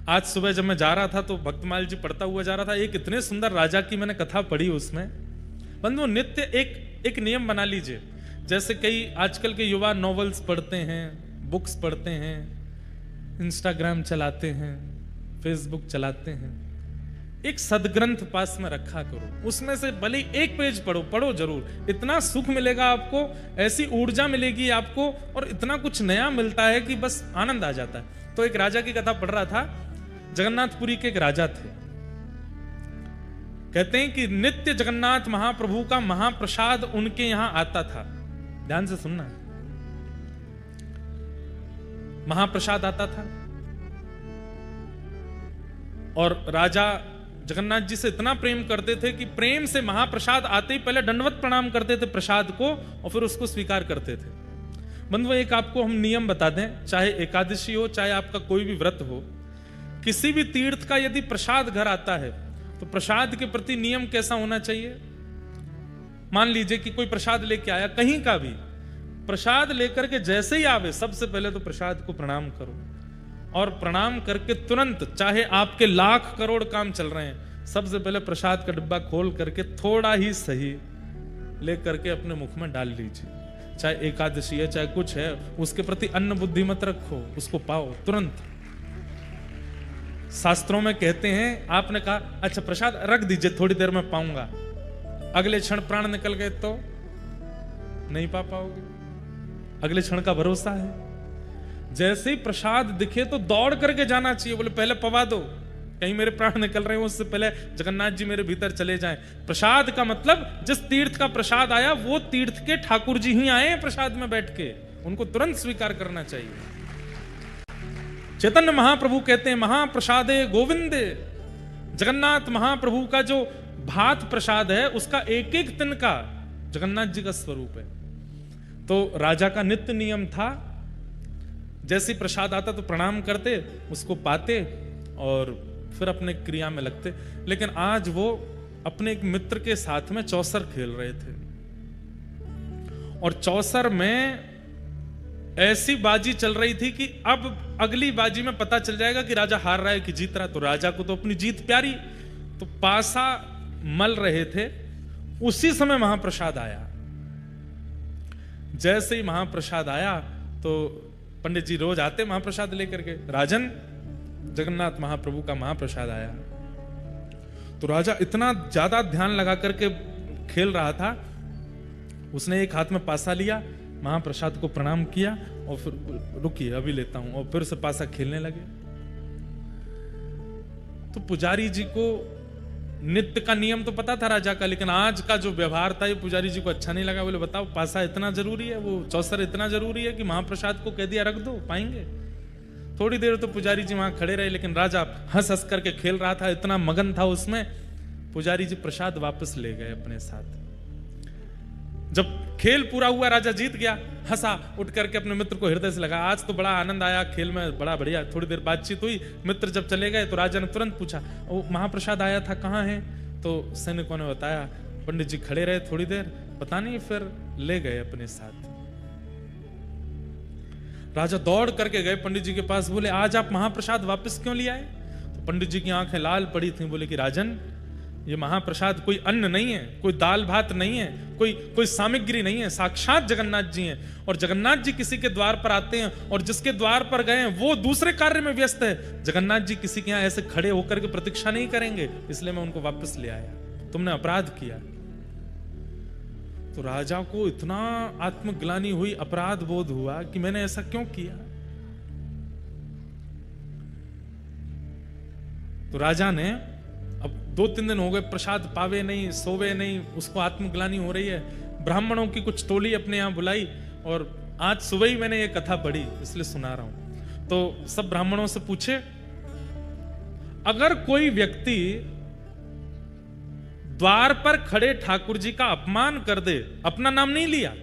आज सुबह जब मैं जा रहा था तो भक्तमाल जी पढ़ता हुआ जा रहा था, एक इतने सुंदर राजा की मैंने कथा पढ़ी उसमें। बंधु नित्य एक नियम बना लीजिए, जैसे कई आजकल के युवा नॉवेल्स पढ़ते हैं, बुक्स पढ़ते हैं, इंस्टाग्राम चलाते हैं, फेसबुक चलाते हैं। एक सदग्रंथ पास में रखा करो, उसमें से भले एक पेज पढ़ो जरूर। इतना सुख मिलेगा आपको, ऐसी ऊर्जा मिलेगी आपको, और इतना कुछ नया मिलता है कि बस आनंद आ जाता है। तो एक राजा की कथा पढ़ रहा था, जगन्नाथपुरी के एक राजा थे। कहते हैं कि नित्य जगन्नाथ महाप्रभु का महाप्रसाद उनके यहां आता था। ध्यान से सुनना, महाप्रसाद आता था और राजा जगन्नाथ जी से इतना प्रेम करते थे कि प्रेम से महाप्रसाद आते ही पहले दंडवत प्रणाम करते थे प्रसाद को और फिर उसको स्वीकार करते थे। बंधुओं, एक आपको हम नियम बता दें, चाहे एकादशी हो चाहे आपका कोई भी व्रत हो, किसी भी तीर्थ का यदि प्रसाद घर आता है तो प्रसाद के प्रति नियम कैसा होना चाहिए। मान लीजिए कि कोई प्रसाद लेके आया, कहीं का भी प्रसाद लेकर के जैसे ही आवे, सबसे पहले तो प्रसाद को प्रणाम करो, और प्रणाम करके तुरंत, चाहे आपके लाख करोड़ काम चल रहे हैं, सबसे पहले प्रसाद का डिब्बा खोल करके थोड़ा ही सही लेकर के अपने मुख में डाल लीजिए। चाहे एकादशी है चाहे कुछ है, उसके प्रति अन्न बुद्धि मत रखो, उसको पाओ तुरंत। शास्त्रों में कहते हैं, आपने कहा अच्छा प्रसाद रख दीजिए, थोड़ी देर में पाऊंगा, अगले क्षण प्राण निकल गए तो नहीं पा पाओगे, अगले क्षण का भरोसा है। जैसे ही प्रसाद दिखे तो दौड़ करके जाना चाहिए, बोले पहले पवा दो, कहीं मेरे प्राण निकल रहे हो, उससे पहले जगन्नाथ जी मेरे भीतर चले जाएं। प्रसाद का मतलब जिस तीर्थ का प्रसाद आया वो तीर्थ के ठाकुर जी ही आए हैं प्रसाद में बैठ के, उनको तुरंत स्वीकार करना चाहिए। चैतन्य महाप्रभु कहते हैं, महाप्रसादे गोविंदे, जगन्नाथ महाप्रभु का जो भात प्रसाद है उसका एक एक तिनका जगन्नाथ जी का स्वरूप है। तो राजा का नित्य नियम था, जैसे प्रसाद आता तो प्रणाम करते, उसको पाते और फिर अपने क्रिया में लगते। लेकिन आज वो अपने एक मित्र के साथ में चौसर खेल रहे थे, और चौसर में ऐसी बाजी चल रही थी कि अब अगली बाजी में पता चल जाएगा कि राजा हार रहा है कि जीत रहा है। तो राजा को तो अपनी जीत प्यारी, तो पासा मल रहे थे। उसी समय महाप्रसाद आया। जैसे ही महाप्रसाद आया तो पंडित जी रोज आते महाप्रसाद लेकर के, राजन जगन्नाथ महाप्रभु का महाप्रसाद आया। तो राजा इतना ज्यादा ध्यान लगा करके खेल रहा था, उसने एक हाथ में पासा लिया, महाप्रसाद को प्रणाम किया और फिर रुकिए अभी लेता हूं, और फिर से पासा खेलने लगे। तो पुजारी जी को नित्य का नियम तो पता था राजा का, लेकिन आज का जो व्यवहार था ये पुजारी जी को अच्छा नहीं लगा। बोले बताओ पासा इतना जरूरी है, वो चौसर इतना जरूरी है कि महाप्रसाद को कह दिया रख दो, पाएंगे। थोड़ी देर तो पुजारी जी वहां खड़े रहे, लेकिन राजा हंस हंस करके खेल रहा था, इतना मगन था उसमें। पुजारी जी प्रसाद वापस ले गए अपने साथ। जब खेल पूरा हुआ, राजा जीत गया, हंसा, उठ करके अपने मित्र को हृदय से लगा, आज तो बड़ा आनंद आया खेल में, बड़ा बढ़िया। थोड़ी देर बातचीत हुई, मित्र जब चले गए तो राजा ने तुरंत पूछा, वो महाप्रसाद आया था कहाँ है? तो सैनिकों ने बताया, पंडित जी खड़े रहे थोड़ी देर, पता नहीं, फिर ले गए अपने साथ। राजा दौड़ करके गए पंडित जी के पास, बोले आज आप महाप्रसाद वापस क्यों ले आए? तो पंडित जी की आंखें लाल पड़ी थी, बोले कि राजन ये महाप्रसाद कोई अन्न नहीं है, कोई दाल भात नहीं है, कोई सामग्री नहीं है, साक्षात जगन्नाथ जी हैं। और जगन्नाथ जी किसी के द्वार पर आते हैं, और जिसके द्वार पर गए हैं वो दूसरे कार्य में व्यस्त है। जगन्नाथ जी किसी के यहाँ ऐसे खड़े होकर के प्रतीक्षा नहीं करेंगे, इसलिए मैं उनको वापस ले आया। तुमने अपराध किया। तो राजा को इतना आत्मग्लानि हुई, अपराध बोध हुआ कि मैंने ऐसा क्यों किया। तो राजा ने, अब 2-3 दिन हो गए प्रसाद पावे नहीं, सोवे नहीं, उसको आत्मग्लानि हो रही है। ब्राह्मणों की कुछ टोली अपने यहां बुलाई, और आज सुबह ही मैंने ये कथा पढ़ी इसलिए सुना रहा हूं। तो सब ब्राह्मणों से पूछे, अगर कोई व्यक्ति द्वार पर खड़े ठाकुर जी का अपमान कर दे, अपना नाम नहीं लिया,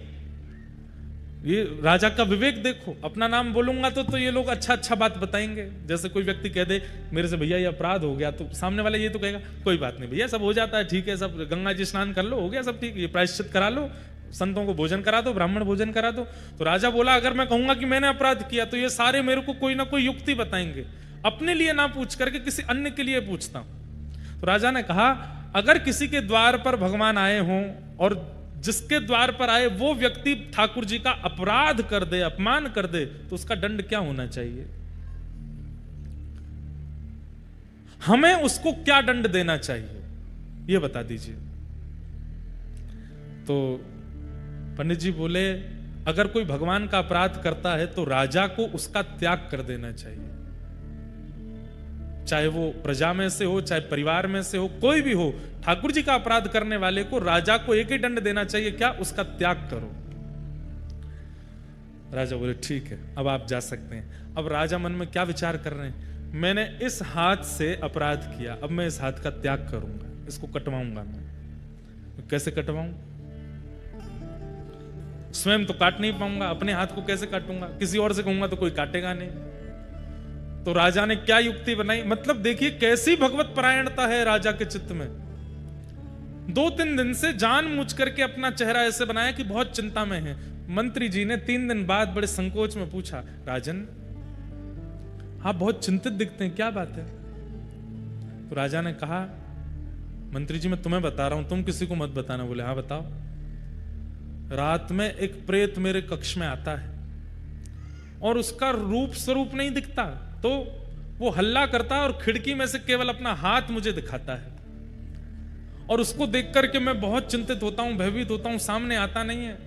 ये राजा का विवेक देखो, अपना नाम बोलूंगा तो ये लोग अच्छा बात बताएंगे। जैसे कोई व्यक्ति कह दे मेरे से भैया ये अपराध हो गया, तो सामने वाला ये तो कहेगा कोई बात नहीं भैया, सब हो जाता है, ठीक है, सब गंगा जी स्नान कर लो, हो गया सब ठीक, ये प्रायश्चित करा लो, संतों को भोजन करा दो, ब्राह्मण भोजन करा दो। तो राजा बोला अगर मैं कहूंगा कि मैंने अपराध किया तो ये सारे मेरे को कोई ना कोई युक्ति बताएंगे। अपने लिए ना पूछ करके किसी अन्य के लिए पूछता हूं। तो राजा ने कहा, अगर किसी के द्वार पर भगवान आए हों और जिसके द्वार पर आए वो व्यक्ति ठाकुर जी का अपराध कर दे, अपमान कर दे, तो उसका दंड क्या होना चाहिए? हमें उसको क्या दंड देना चाहिए, यह बता दीजिए। तो पंडित जी बोले, अगर कोई भगवान का अपराध करता है तो राजा को उसका त्याग कर देना चाहिए, चाहे वो प्रजा में से हो, चाहे परिवार में से हो, कोई भी हो। ठाकुर जी का अपराध करने वाले को राजा को एक ही दंड देना चाहिए, क्या? उसका त्याग करो। राजा बोले ठीक है, अब आप जा सकते हैं। अब राजा मन में क्या विचार कर रहे हैं, मैंने इस हाथ से अपराध किया, अब मैं इस हाथ का त्याग करूंगा, इसको कटवाऊंगा। मैं कैसे कटवाऊं? स्वयं तो काट नहीं पाऊंगा, अपने हाथ को कैसे काटूंगा? किसी और से कहूंगा तो कोई काटेगा नहीं। तो राजा ने क्या युक्ति बनाई, मतलब देखिए कैसी भगवत परायणता है राजा के चित्त में। 2-3 दिन से जानबूझ करके अपना चेहरा ऐसे बनाया कि बहुत चिंता में है। मंत्री जी ने 3 दिन बाद बड़े संकोच में पूछा, राजन आप बहुत चिंतित दिखते हैं, क्या बात है? तो राजा ने कहा, मंत्री जी मैं तुम्हें बता रहा हूं, तुम किसी को मत बताना। बोले हाँ बताओ। रात में एक प्रेत मेरे कक्ष में आता है और उसका रूप स्वरूप नहीं दिखता, तो वो हल्ला करता है और खिड़की में से केवल अपना हाथ मुझे दिखाता है, और उसको देख करके मैं बहुत चिंतित होता हूं, भयभीत होता हूं, सामने आता नहीं है।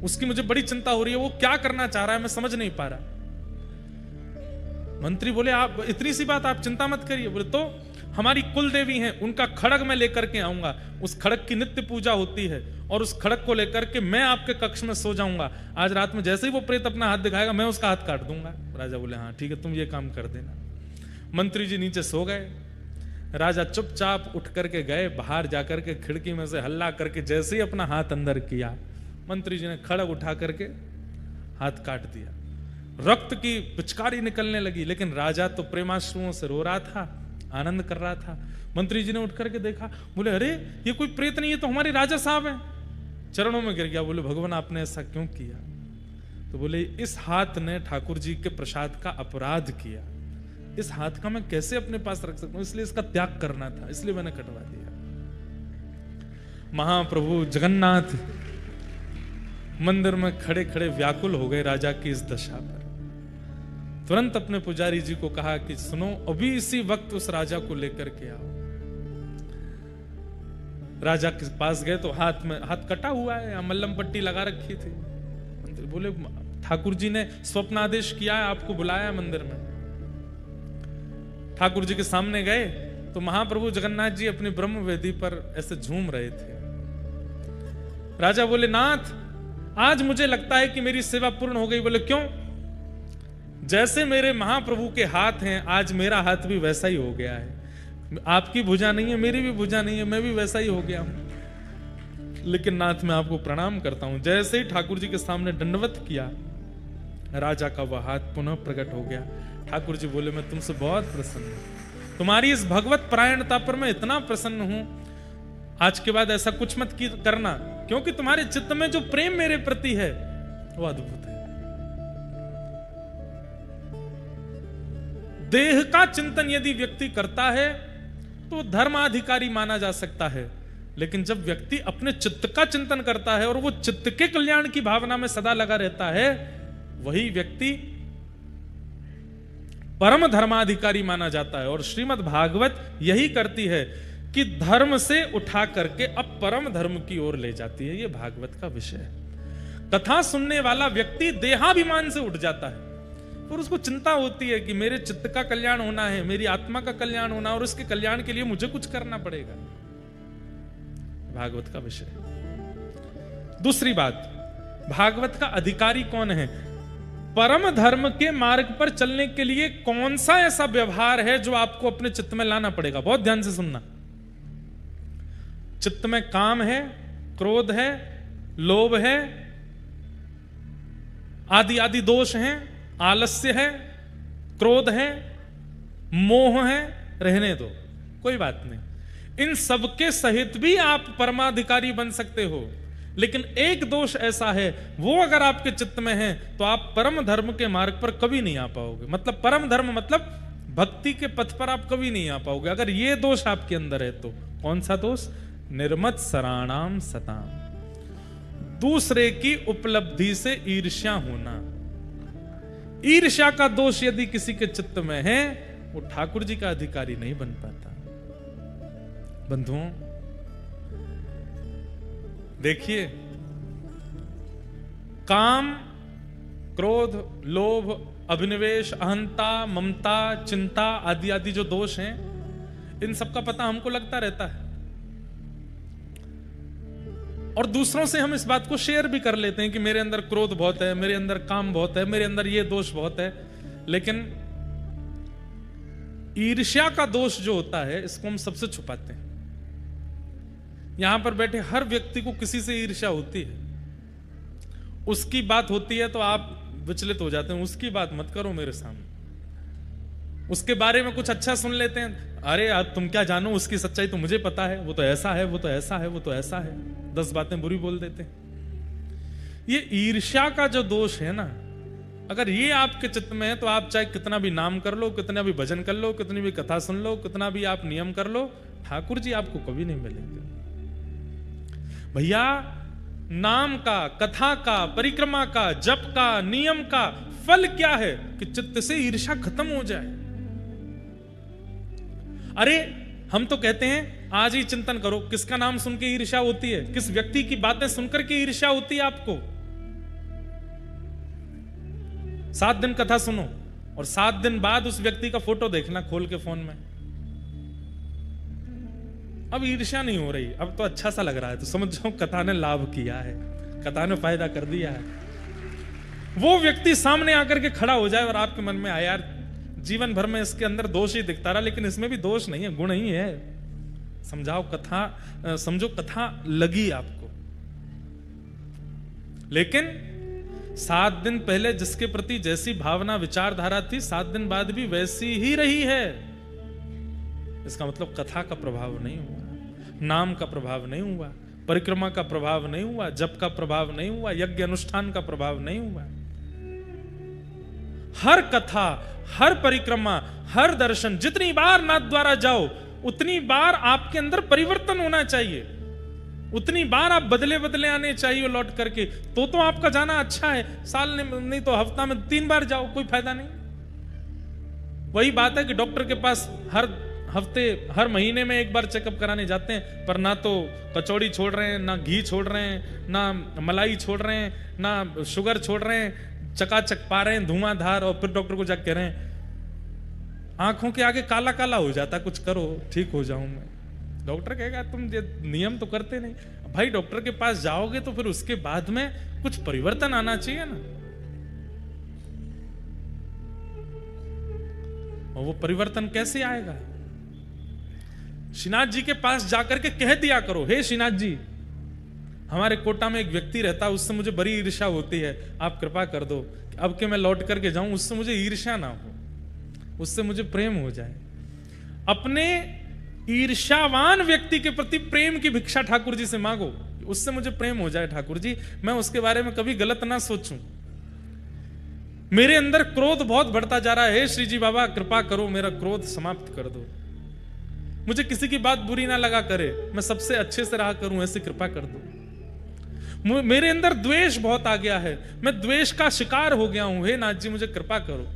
उसकी मुझे बड़ी चिंता हो रही है, वो क्या करना चाह रहा है मैं समझ नहीं पा रहा। मंत्री बोले, आप इतनी सी बात, आप चिंता मत करिए। बोले तो हमारी कुल देवी हैं, उनका खड़ग मैं लेकर के आऊंगा, उस खड़ग की नित्य पूजा होती है, और उस खड़ग को लेकर के मैं आपके कक्ष में सो जाऊंगा। आज रात में जैसे ही वो प्रेत अपना हाथ दिखाएगा मैं उसका हाथ काट दूंगा। राजा बोले हाँ ठीक है, तुम ये काम कर देना। मंत्री जी नीचे सो गए। राजा चुपचाप उठ करके गए, बाहर जाकर के खिड़की में से हल्ला करके जैसे ही अपना हाथ अंदर किया, मंत्री जी ने खड़ग उठा करके हाथ काट दिया। रक्त की पिचकारी निकलने लगी, लेकिन राजा तो प्रेमाश्रुओं से रो रहा था, आनंद कर रहा था। मंत्री जी ने उठ करके देखा, बोले अरे ये कोई प्रेत नहीं है, तो हमारे राजा साहब हैं। चरणों में गिर गया, बोले भगवान आपने ऐसा क्यों किया? तो बोले इस हाथ ने ठाकुर जी के प्रसाद का अपराध किया, इस हाथ का मैं कैसे अपने पास रख सकता हूं, इसलिए इसका त्याग करना था, इसलिए मैंने कटवा दिया। महाप्रभु जगन्नाथ मंदिर में खड़े खड़े व्याकुल हो गए राजा की इस दशा पर। तुरंत अपने पुजारी जी को कहा कि सुनो, अभी इसी वक्त उस राजा को लेकर के आओ। राजा के पास गए तो हाथ कटा हुआ है, मल्लम पट्टी लगा रखी थी। मंत्री बोले ठाकुर जी ने स्वप्नादेश किया है, आपको बुलाया मंदिर में। ठाकुर जी के सामने गए तो महाप्रभु जगन्नाथ जी अपनी ब्रह्म वेदी पर ऐसे झूम रहे थे। राजा बोले नाथ, आज मुझे लगता है कि मेरी सेवा पूर्ण हो गई। बोले क्यों? जैसे मेरे महाप्रभु के हाथ हैं, आज मेरा हाथ भी वैसा ही हो गया है। आपकी भुजा नहीं है, मेरी भी भुजा नहीं है, मैं भी वैसा ही हो गया हूं। लेकिन नाथ मैं आपको प्रणाम करता हूं। जैसे ही ठाकुर जी के सामने दंडवत किया, राजा का वह हाथ पुनः प्रकट हो गया। ठाकुर जी बोले मैं तुमसे बहुत प्रसन्न हूं, तुम्हारी इस भगवत परायणता पर मैं इतना प्रसन्न हूं, आज के बाद ऐसा कुछ मत करना, क्योंकि तुम्हारे चित्त में जो प्रेम मेरे प्रति है वो अद्भुत है। देह का चिंतन यदि व्यक्ति करता है तो धर्माधिकारी माना जा सकता है, लेकिन जब व्यक्ति अपने चित्त का चिंतन करता है और वो चित्त के कल्याण की भावना में सदा लगा रहता है, वही व्यक्ति परम धर्माधिकारी माना जाता है। और श्रीमद् भागवत यही करती है कि धर्म से उठा करके अब परम धर्म की ओर ले जाती है। यह भागवत का विषय है। कथा सुनने वाला व्यक्ति देहाभिमान से उठ जाता है और उसको चिंता होती है कि मेरे चित्त का कल्याण होना है, मेरी आत्मा का कल्याण होना, और उसके कल्याण के लिए मुझे कुछ करना पड़ेगा। भागवत का विषय। दूसरी बात, भागवत का अधिकारी कौन है? परम धर्म के मार्ग पर चलने के लिए कौन सा ऐसा व्यवहार है जो आपको अपने चित्त में लाना पड़ेगा? बहुत ध्यान से सुनना। चित्त में काम है, क्रोध है, लोभ है, आदि आदि दोष हैं, आलस्य है, क्रोध है, मोह है, रहने दो, कोई बात नहीं। इन सबके सहित भी आप परमाधिकारी बन सकते हो, लेकिन एक दोष ऐसा है, वो अगर आपके चित्त में है तो आप परम धर्म के मार्ग पर कभी नहीं आ पाओगे। मतलब परम धर्म मतलब भक्ति के पथ पर आप कभी नहीं आ पाओगे अगर ये दोष आपके अंदर है तो। कौन सा दोष? निर्मत सराणाम सताम, दूसरे की उपलब्धि से ईर्ष्या होना। ईर्ष्या का दोष यदि किसी के चित्त में है, वो ठाकुर जी का अधिकारी नहीं बन पाता। बंधुओं देखिए, काम, क्रोध, लोभ, अभिनिवेश, अहंता, ममता, चिंता आदि आदि जो दोष हैं, इन सब का पता हमको लगता रहता है और दूसरों से हम इस बात को शेयर भी कर लेते हैं कि मेरे अंदर क्रोध बहुत है, मेरे अंदर काम बहुत है, मेरे अंदर ये दोष बहुत है। लेकिन ईर्ष्या का दोष जो होता है, इसको हम सबसे छुपाते हैं। यहां पर बैठे हर व्यक्ति को किसी से ईर्ष्या होती है। उसकी बात होती है तो आप विचलित हो जाते हैं, उसकी बात मत करो मेरे सामने। उसके बारे में कुछ अच्छा सुन लेते हैं, अरे यार तुम क्या जानो, उसकी सच्चाई तो मुझे पता है, वो तो ऐसा है, वो तो ऐसा है, वो तो ऐसा है, 10 बातें बुरी बोल देते हैं। ये ईर्ष्या का जो दोष है ना, अगर ये आपके चित्त में है तो आप चाहे कितना भी नाम कर लो, कितना भी भजन कर लो, कितनी भी कथा सुन लो, कितना भी आप नियम कर लो, ठाकुर जी आपको कभी नहीं मिलेंगे। भैया नाम का, कथा का, परिक्रमा का, जप का, नियम का फल क्या है? कि चित्त से ईर्ष्या खत्म हो जाए। अरे हम तो कहते हैं आज ही चिंतन करो, किसका नाम सुन के ईर्ष्या होती है? किस व्यक्ति की बातें सुनकर के ईर्ष्या होती है आपको? 7 दिन कथा सुनो और 7 दिन बाद उस व्यक्ति का फोटो देखना खोल के फोन में। अब ईर्ष्या नहीं हो रही, अब तो अच्छा सा लग रहा है, तो समझ जाओ कथा ने लाभ किया है, कथा ने फायदा कर दिया है। वो व्यक्ति सामने आकर के खड़ा हो जाए और आपके मन में आए, यार जीवन भर में इसके अंदर दोष ही दिखता रहा, लेकिन इसमें भी दोष नहीं है, गुण ही है। समझाओ कथा, समझो कथा लगी आपको। लेकिन 7 दिन पहले जिसके प्रति जैसी भावना विचारधारा थी, 7 दिन बाद भी वैसी ही रही है। इसका मतलब कथा का प्रभाव नहीं हुआ, नाम का प्रभाव नहीं हुआ, परिक्रमा का प्रभाव नहीं हुआ, जप का प्रभाव नहीं हुआ, यज्ञ अनुष्ठान का प्रभाव नहीं हुआ। हर कथा, हर परिक्रमा, हर दर्शन, जितनी बार नाथ द्वारा जाओ उतनी बार आपके अंदर परिवर्तन होना चाहिए, उतनी बार आप बदले बदले आने चाहिए लौट करके। तो आपका जाना अच्छा है, साल नहीं तो हफ्ता में 3 बार जाओ, कोई फायदा नहीं। वही बात है कि डॉक्टर के पास हर हफ्ते, हर महीने में 1 बार चेकअप कराने जाते हैं, पर ना तो कचौड़ी छोड़ रहे हैं, ना घी छोड़ रहे हैं, ना मलाई छोड़ रहे हैं, ना शुगर छोड़ रहे हैं, चकाचक पा रहे हैं धुआंधार। और फिर डॉक्टर को जाकर कह रहे हैं आंखों के आगे काला काला हो जाता, कुछ करो ठीक हो जाऊं मैं। डॉक्टर कहेगा तुम ये नियम तो करते नहीं। भाई डॉक्टर के पास जाओगे तो फिर उसके बाद में कुछ परिवर्तन आना चाहिए ना, और वो परिवर्तन कैसे आएगा? श्रीनाथ जी के पास जाकर के कह दिया करो, हे श्रीनाथ जी, हमारे कोटा में एक व्यक्ति रहता है, उससे मुझे बड़ी ईर्ष्या होती है, आप कृपा कर दो अब के मैं लौट करके जाऊं, उससे मुझे ईर्ष्या ना हो, उससे मुझे प्रेम हो जाए। अपने ईर्ष्यावान व्यक्ति के प्रति प्रेम की भिक्षा ठाकुर जी से मांगो, उससे मुझे प्रेम हो जाए ठाकुर जी, मैं उसके बारे में कभी गलत ना सोचूं। मेरे अंदर क्रोध बहुत बढ़ता जा रहा है, श्री जी बाबा कृपा करो मेरा क्रोध समाप्त कर दो, मुझे किसी की बात बुरी ना लगा करे, मैं सबसे अच्छे से रहा करूं, ऐसे कृपा कर दो। मेरे अंदर द्वेष बहुत आ गया है, मैं द्वेष का शिकार हो गया हूं, हे नाथ जी मुझे कृपा करो।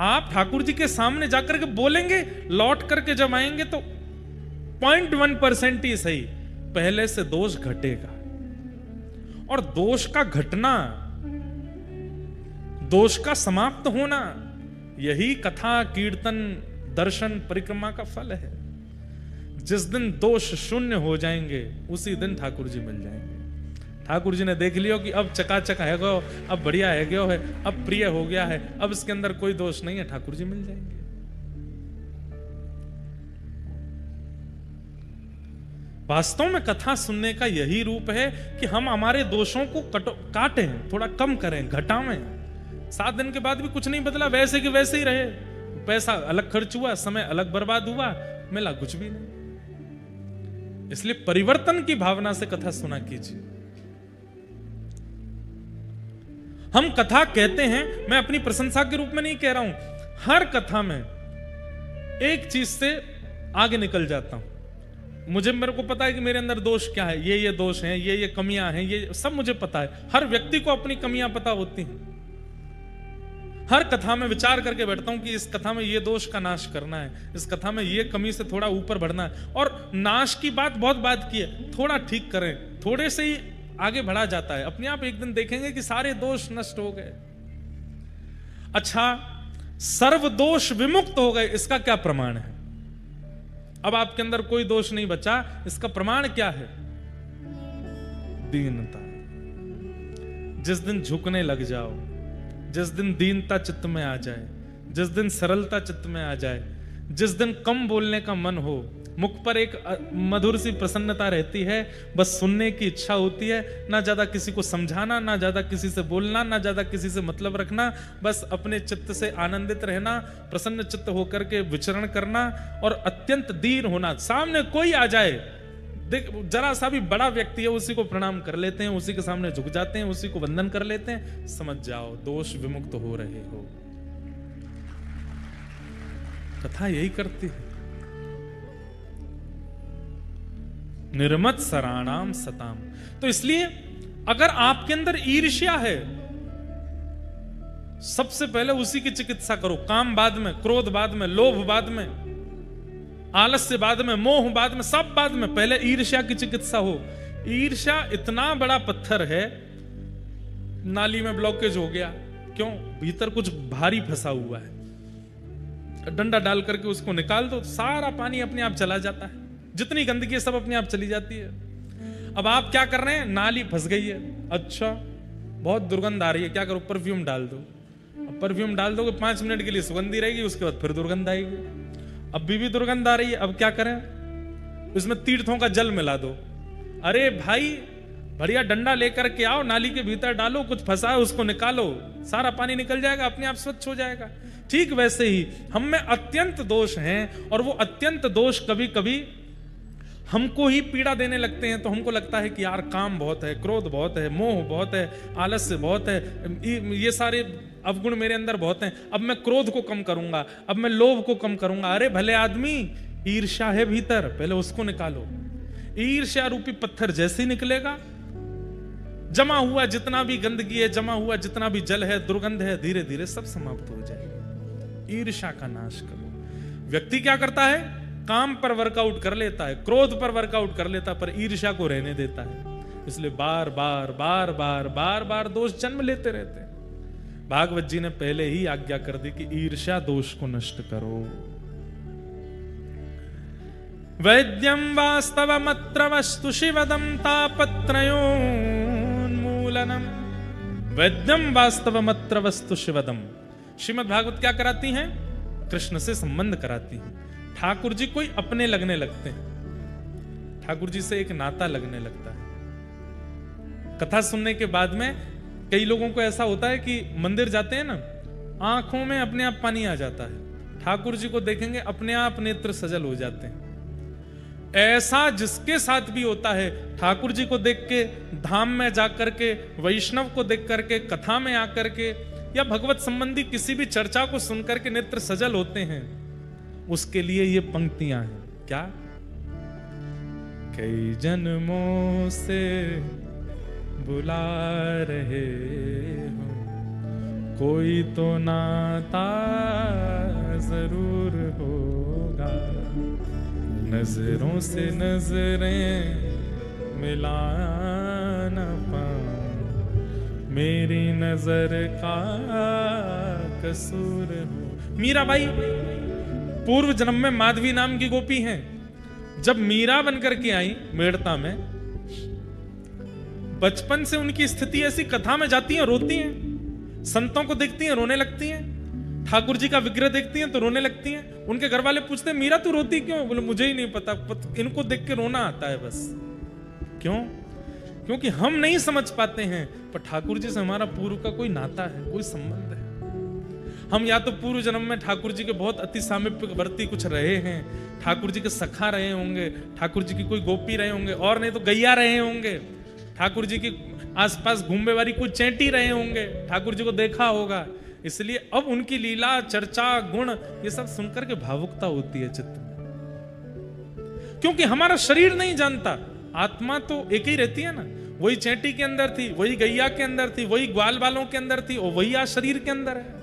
आप ठाकुर जी के सामने जाकर के बोलेंगे, लौट करके जब आएंगे तो 0.1% ही सही पहले से दोष घटेगा। और दोष का घटना, दोष का समाप्त होना, यही कथा, कीर्तन, दर्शन, परिक्रमा का फल है। जिस दिन दोष शून्य हो जाएंगे उसी दिन ठाकुर जी मिल जाएंगे। ठाकुर जी ने देख लियो कि अब चकाचक है गो, अब बढ़िया है गयो है, अब प्रिय हो गया है, अब इसके अंदर कोई दोष नहीं है, ठाकुर जी मिल जाएंगे। वास्तव में कथा सुनने का यही रूप है कि हम हमारे दोषों को काटें, थोड़ा कम करें, घटावें। 7 दिन के बाद भी कुछ नहीं बदला, वैसे कि वैसे ही रहे। पैसा अलग खर्च हुआ, समय अलग बर्बाद हुआ, मिला कुछ भी नहीं। इसलिए परिवर्तन की भावना से कथा सुना कीजिए। हम कथा कहते हैं, मैं अपनी प्रशंसा के रूप में नहीं कह रहा हूं, हर कथा में एक चीज से आगे निकल जाता हूं। मेरे को पता है कि मेरे अंदर दोष क्या है, ये दोष हैं, ये कमियां हैं, ये सब मुझे पता है। हर व्यक्ति को अपनी कमियां पता होती हैं। हर कथा में विचार करके बैठता हूं कि इस कथा में ये दोष का नाश करना है, इस कथा में ये कमी से थोड़ा ऊपर बढ़ना है। और नाश की बहुत बात की है, थोड़ा ठीक करें, थोड़े से ही आगे बढ़ा जाता है। अपने आप एक दिन देखेंगे कि सारे दोष नष्ट हो गए। अच्छा, सर्व दोष विमुक्त हो गए, इसका क्या प्रमाण है? अब आपके अंदर कोई दोष नहीं बचा, इसका प्रमाण क्या है? दीनता। जिस दिन झुकने लग जाओ, जिस दिन दीनता चित्त में आ जाए, जिस दिन सरलता चित्त में आ जाए, जिस दिन कम बोलने का मन हो, मुख पर एक मधुर सी प्रसन्नता रहती है, बस सुनने की इच्छा होती है, ना ज्यादा किसी को समझाना, ना ज्यादा किसी से बोलना, ना ज्यादा किसी से मतलब रखना, बस अपने चित्त से आनंदित रहना, प्रसन्न चित्त होकर के विचरण करना और अत्यंत दीन होना। सामने कोई आ जाए, देख जरा सा भी बड़ा व्यक्ति है, उसी को प्रणाम कर लेते हैं, उसी के सामने झुक जाते हैं, उसी को वंदन कर लेते हैं, समझ जाओ दोष विमुक्त हो रहे हो। कथा यही करती है। निर्मत सराणाम सताम। तो इसलिए अगर आपके अंदर ईर्ष्या है, सबसे पहले उसी की चिकित्सा करो। काम बाद में, क्रोध बाद में, लोभ बाद में, आलस्य बाद में, मोह बाद में, सब बाद में, पहले ईर्ष्या की चिकित्सा हो। ईर्ष्या इतना बड़ा पत्थर है, नाली में ब्लॉकेज हो गया, क्यों? भीतर कुछ भारी फंसा हुआ है, डंडा डाल करके उसको निकाल दो, सारा पानी अपने आप चला जाता है, जितनी गंदगी है सब अपने आप चली जाती है। अब आप क्या कर रहे हैं? नाली फंस गई है, अच्छा बहुत दुर्गंध आ रही है, क्या करो? परफ्यूम डाल दो। अब परफ्यूम डाल दोगे 5 मिनट के लिए सुगंधी रहेगी, उसके बाद फिर दुर्गंध आएगी। अब भी दुर्गंध आ रही है, अब क्या करें? इसमें तीर्थों का जल मिला दो। अरे भाई, बढ़िया डंडा लेकर के आओ, नाली के भीतर डालो, कुछ फंसा है उसको निकालो, सारा पानी निकल जाएगा, अपने आप स्वच्छ हो जाएगा। ठीक वैसे ही हम में अत्यंत दोष हैं, और वो अत्यंत दोष कभी कभी हमको ही पीड़ा देने लगते हैं। तो हमको लगता है कि यार काम बहुत है, क्रोध बहुत है, मोह बहुत है, आलस्य बहुत है, ये सारे अवगुण मेरे अंदर बहुत हैं, अब मैं क्रोध को कम करूंगा, अब मैं लोभ को कम करूंगा। अरे भले आदमी, ईर्ष्या है भीतर, पहले उसको निकालो। ईर्ष्या रूपी पत्थर जैसे ही निकलेगा, जमा हुआ जितना भी गंदगी है, जमा हुआ जितना भी जल है, दुर्गंध है, धीरे धीरे सब समाप्त हो जाएगा। ईर्ष्या का नाश करो। व्यक्ति क्या करता है? काम पर वर्कआउट कर लेता है, क्रोध पर वर्कआउट कर लेता है, पर ईर्ष्या को रहने देता है। इसलिए बार बार बार बार बार बार दोष जन्म लेते रहते हैं। भागवत जी ने पहले ही आज्ञा कर दी कि ईर्ष्या दोष को नष्ट करो। वैद्यम वास्तवमत्र वस्तु शिवदम तापत्रयोन्मूलनम। वैद्यम वास्तवमत्र वस्तु शिवदम। श्रीमद् भागवत क्या कराती हैं? कृष्ण से संबंध कराती हैं। ठाकुर जी कोई अपने लगने लगते हैं, ठाकुर जी से एक नाता लगने लगता है। कथा सुनने के बाद में कई लोगों को ऐसा होता है कि मंदिर जाते हैं ना, आंखों में अपने आप पानी आ जाता है, ठाकुर जी को देखेंगे अपने आप नेत्र सजल हो जाते हैं। ऐसा जिसके साथ भी होता है, ठाकुर जी को देख के, धाम में जाकर के, वैष्णव को देख करके, कथा में आकर के, या भगवत संबंधी किसी भी चर्चा को सुनकर के नेत्र सजल होते हैं, उसके लिए ये पंक्तियां हैं। क्या? कई जन्मों से बुला रहे हो, कोई तो नाता जरूर होगा, नजरों से नजरें मिला न पाऊं, मेरी नजर का कसूर हो। मीराबाई पूर्व जन्म में माधवी नाम की गोपी हैं। जब मीरा बनकर के आई मेड़ता में, बचपन से उनकी स्थिति ऐसी, कथा में जाती हैं रोती हैं, संतों को देखती हैं रोने लगती हैं, ठाकुर जी का विग्रह देखती हैं तो रोने लगती हैं। उनके घर वाले पूछते हैं मीरा तू रोती क्यों? बोले मुझे ही नहीं पता, इनको देख के रोना आता है बस। क्यों? क्योंकि हम नहीं समझ पाते हैं, पर ठाकुर जी से हमारा पूर्व का कोई नाता है, कोई संबंध है। हम या तो पूर्व जन्म में ठाकुर जी के बहुत अति सामीप्यवर्ती कुछ रहे हैं, ठाकुर जी के सखा रहे होंगे, ठाकुर जी की कोई गोपी रहे होंगे, और नहीं तो गैया रहे होंगे, ठाकुर जी की आसपास घूमने वाली कुछ चैंटी रहे होंगे, ठाकुर जी को देखा होगा, इसलिए अब उनकी लीला, चर्चा, गुण ये सब सुनकर के भावुकता होती है चित्त में। क्योंकि हमारा शरीर नहीं जानता, आत्मा तो एक ही रहती है ना। वही चैंटी के अंदर थी, वही गैया के अंदर थी, वही ग्वाल बालों के अंदर थी, और वही आज शरीर के अंदर है।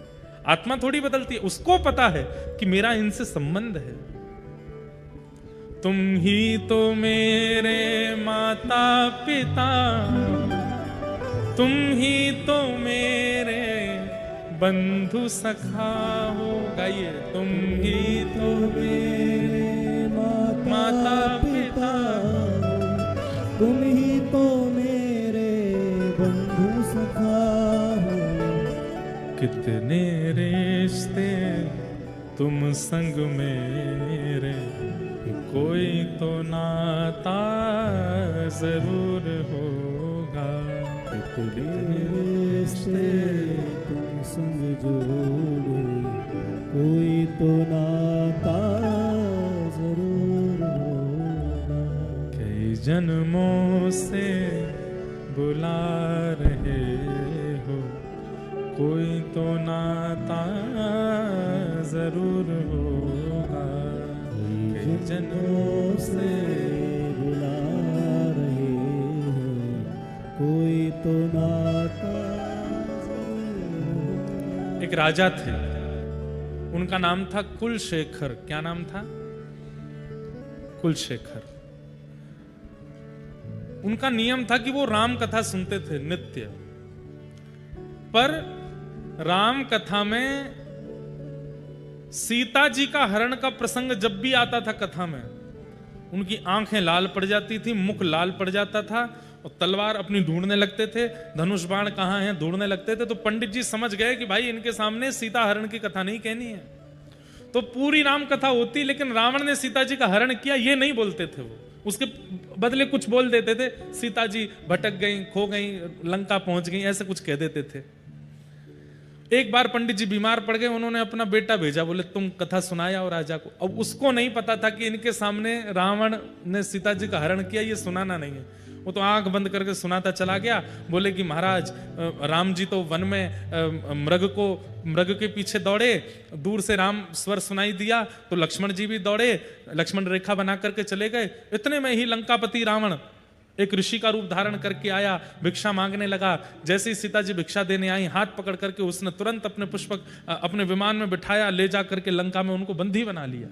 आत्मा थोड़ी बदलती है। उसको पता है कि मेरा इनसे संबंध है। तुम ही तो मेरे माता पिता, तुम ही तो मेरे बंधु सखा हो। गाइए, तुम ही तो मेरे माता पिता, तुम ही तो मेरे बंधु सखा हो। कितने रिश्ते तुम संग मेरे, कोई तो नाता जरूर होगा। कितने रिश्ते तुम संग जोड़े, कोई तो नाता जरूर होगा। कई जन्मों से बुला रहे हो, कोई तो नाता जरूर होगा। कई जन्मों से बुला रहे हैं, कोई तो नाता जरूर होगा। एक राजा थे, उनका नाम था कुलशेखर। क्या नाम था? कुलशेखर। उनका नियम था कि वो राम कथा सुनते थे नित्य, पर राम कथा में सीता जी का हरण का प्रसंग जब भी आता था कथा में, उनकी आंखें लाल पड़ जाती थी, मुख लाल पड़ जाता था, और तलवार अपनी ढूंढने लगते थे, धनुष बाण कहाँ हैं ढूंढने लगते थे। तो पंडित जी समझ गए कि भाई इनके सामने सीता हरण की कथा नहीं कहनी है। तो पूरी राम कथा होती, लेकिन रावण ने सीता जी का हरण किया ये नहीं बोलते थे। वो उसके बदले कुछ बोल देते थे, सीता जी भटक गई, खो गई, लंका पहुंच गई, ऐसे कुछ कह देते थे। एक बार पंडित जी बीमार पड़ गए, उन्होंने अपना बेटा भेजा, बोले तुम कथा सुनाया और राजा को। अब उसको नहीं पता था कि इनके सामने रावण ने सीता जी का हरण किया, ये सुनाना नहीं है। वो तो आंख बंद करके सुनाता चला गया। बोले कि महाराज राम जी तो वन में मृग के पीछे दौड़े, दूर से राम स्वर सुनाई दिया तो लक्ष्मण जी भी दौड़े, लक्ष्मण रेखा बना करके चले गए। इतने में ही लंकापति रावण एक ऋषि का रूप धारण करके आया, भिक्षा मांगने लगा। जैसे ही सीता जी भिक्षा देने आई, हाथ पकड़ करके उसने तुरंत अपने पुष्पक अपने विमान में बिठाया, ले जा करके लंका में उनको बंदी बना लिया।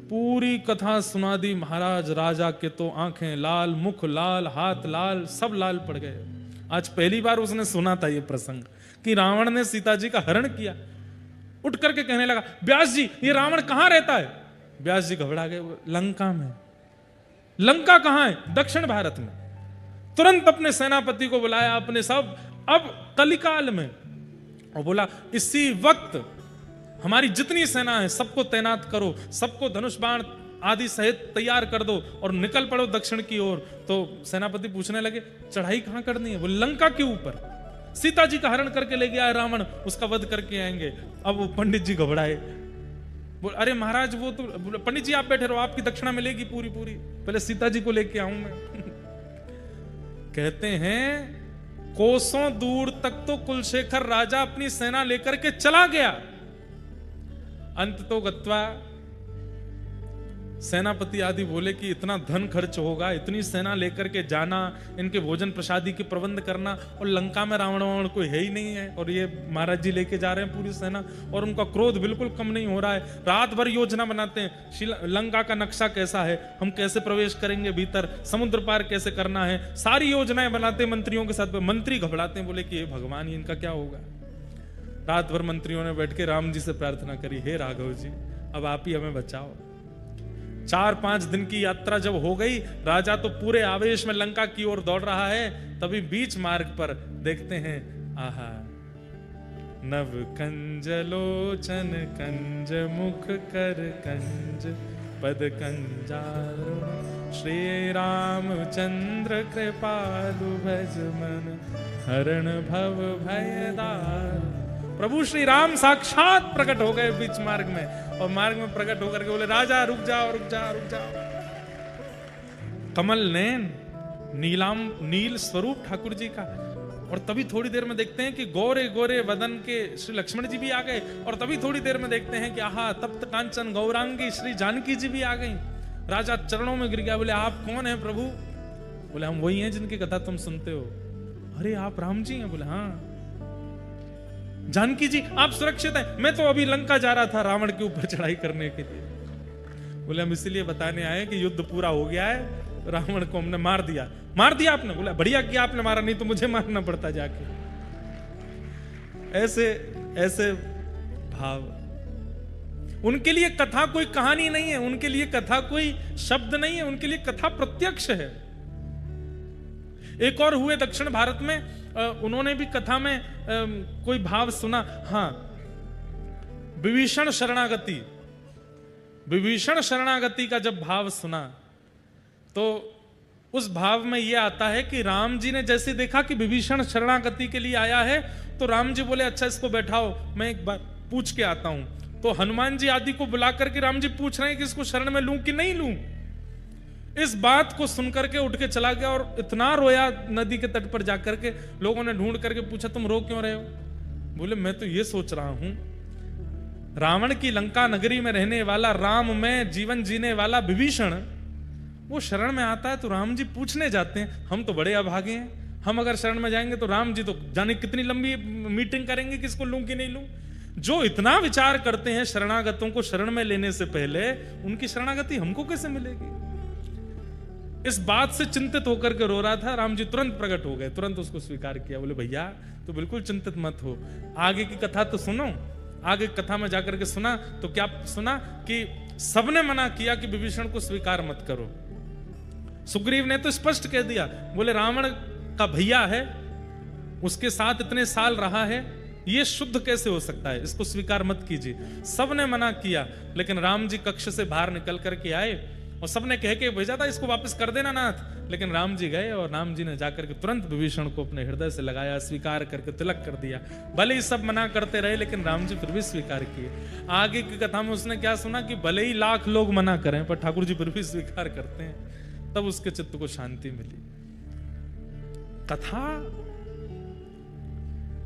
पूरी कथा सुना दी महाराज। राजा के तो आंखें लाल, मुख लाल, हाथ लाल, सब लाल पड़ गए। आज पहली बार उसने सुना था ये प्रसंग कि रावण ने सीता जी का हरण किया। उठ करके कहने लगा, व्यास जी ये रावण कहां रहता है? व्यास जी घबरा गए, लंका में। लंका कहां है? दक्षिण भारत में। तुरंत अपने सेनापति को बुलाया, अपने सब, अब कलिकाल में, और बोला इसी वक्त हमारी जितनी सेना है सबको तैनात करो, सबको धनुष बाण आदि सहित तैयार कर दो और निकल पड़ो दक्षिण की ओर। तो सेनापति पूछने लगे चढ़ाई कहां करनी है? वो लंका के ऊपर। सीता जी का हरण करके ले गया है रावण, उसका वध करके आएंगे। अब वो पंडित जी घबराए, बोल अरे महाराज वो तो, पंडित जी आप बैठे रहो, आपकी दक्षिणा मिलेगी पूरी पूरी, पहले सीता जी को लेके आऊं मैं। कहते हैं कोसों दूर तक तो कुलशेखर राजा अपनी सेना लेकर के चला गया। अंत तो गत्वा सेनापति आदि बोले कि इतना धन खर्च होगा, इतनी सेना लेकर के जाना, इनके भोजन प्रसादी के प्रबंध करना, और लंका में रावण वावण कोई है ही नहीं है, और ये महाराज जी लेके जा रहे हैं पूरी सेना, और उनका क्रोध बिल्कुल कम नहीं हो रहा है। रात भर योजना बनाते हैं, लंका का नक्शा कैसा है, हम कैसे प्रवेश करेंगे भीतर, समुद्र पार कैसे करना है, सारी योजनाएं बनाते मंत्रियों के साथ। मंत्री घबराते हैं, बोले कि ये भगवान ही इनका क्या होगा। रात भर मंत्रियों ने बैठ के राम जी से प्रार्थना करी, हे राघव जी अब आप ही हमें बचाओ। 4-5 दिन की यात्रा जब हो गई, राजा तो पूरे आवेश में लंका की ओर दौड़ रहा है। तभी बीच मार्ग पर देखते हैं, आहा नव कंज लोचन कंज मुख कर कंज पद कंजारो, श्री रामचंद्र कृपालु भज मन हरण भव भयदार। प्रभु श्री राम साक्षात प्रकट हो गए बीच मार्ग में, और मार्ग में प्रकट होकर के बोले राजा रुक जाओ रुक जाओ रुक जाओ। कमल नैन नील स्वरूप ठाकुर जी का। और तभी थोड़ी देर में देखते हैं कि गोरे गोरे वदन के श्री लक्ष्मण जी भी आ गए, और तभी थोड़ी देर में देखते हैं कि आहा तप्त कांचन गौरांगी श्री जानकी जी भी आ गई। राजा चरणों में गिर गया, बोले आप कौन हैं प्रभु? बोले हम वही हैं जिनकी कथा तुम सुनते हो। अरे आप राम जी हैं? बोले हाँ। जानकी जी आप सुरक्षित हैं? मैं तो अभी लंका जा रहा था रावण के ऊपर चढ़ाई करने के लिए। बोले हम इसीलिए बताने आए कि युद्ध पूरा हो गया है, रावण को हमने मार दिया। मार दिया आपने? बोला बढ़िया किया आपने मारा, नहीं तो मुझे मारना पड़ता जाके। ऐसे ऐसे भाव। उनके लिए कथा कोई कहानी नहीं है, उनके लिए कथा कोई शब्द नहीं है, उनके लिए कथा प्रत्यक्ष है। एक और हुए दक्षिण भारत में, उन्होंने भी कथा में कोई भाव सुना। हाँ, विभीषण शरणागति। विभीषण शरणागति का जब भाव सुना तो उस भाव में यह आता है कि राम जी ने जैसे देखा कि विभीषण शरणागति के लिए आया है, तो राम जी बोले अच्छा इसको बैठाओ, मैं एक बार पूछ के आता हूं। तो हनुमान जी आदि को बुला करके राम जी पूछ रहे हैं कि इसको शरण में लूं कि नहीं लूं। इस बात को सुनकर के उठ के चला गया और इतना रोया नदी के तट पर जाकर के। लोगों ने ढूंढ करके पूछा तुम रो क्यों रहे हो? बोले मैं तो ये सोच रहा हूं, रावण की लंका नगरी में रहने वाला, राम में जीवन जीने वाला विभीषण वो शरण में आता है तो राम जी पूछने जाते हैं। हम तो बड़े अभागे हैं, हम अगर शरण में जाएंगे तो राम जी तो जाने कितनी लंबी मीटिंग करेंगे कि इसको लूं कि नहीं लूं। जो इतना विचार करते हैं शरणागतों को शरण में लेने से पहले, उनकी शरणागति हमको कैसे मिलेगी? इस बात से चिंतित होकर के रो रहा था। राम जी तुरंत प्रकट हो गए, तुरंत उसको स्वीकार किया। बोले भैया तो बिल्कुल चिंतित मत हो, आगे की कथा तो सुनो। आगे कथा में जाकर के सुना तो क्या सुना कि सबने मना किया कि विभीषण को स्वीकार मत करो। सुग्रीव ने तो स्पष्ट कह दिया, बोले रावण का भैया है, उसके साथ इतने साल रहा है, ये शुद्ध कैसे हो सकता है, इसको स्वीकार मत कीजिए। सबने मना किया, लेकिन राम जी कक्ष से बाहर निकल करके आए और सबने कह के भेजा था इसको वापस कर देना नाथ। लेकिन राम जी गए और राम जी ने जाकर के तुरंत विभीषण को अपने हृदय से लगाया, स्वीकार करके तिलक कर दिया। भले ही सब मना करते रहे, लेकिन राम जी फिर भी स्वीकार किए। आगे की कथा में उसने क्या सुना कि भले ही लाख लोग मना करें पर ठाकुर जी फिर भी स्वीकार करते हैं, तब उसके चित्त को शांति मिली। कथा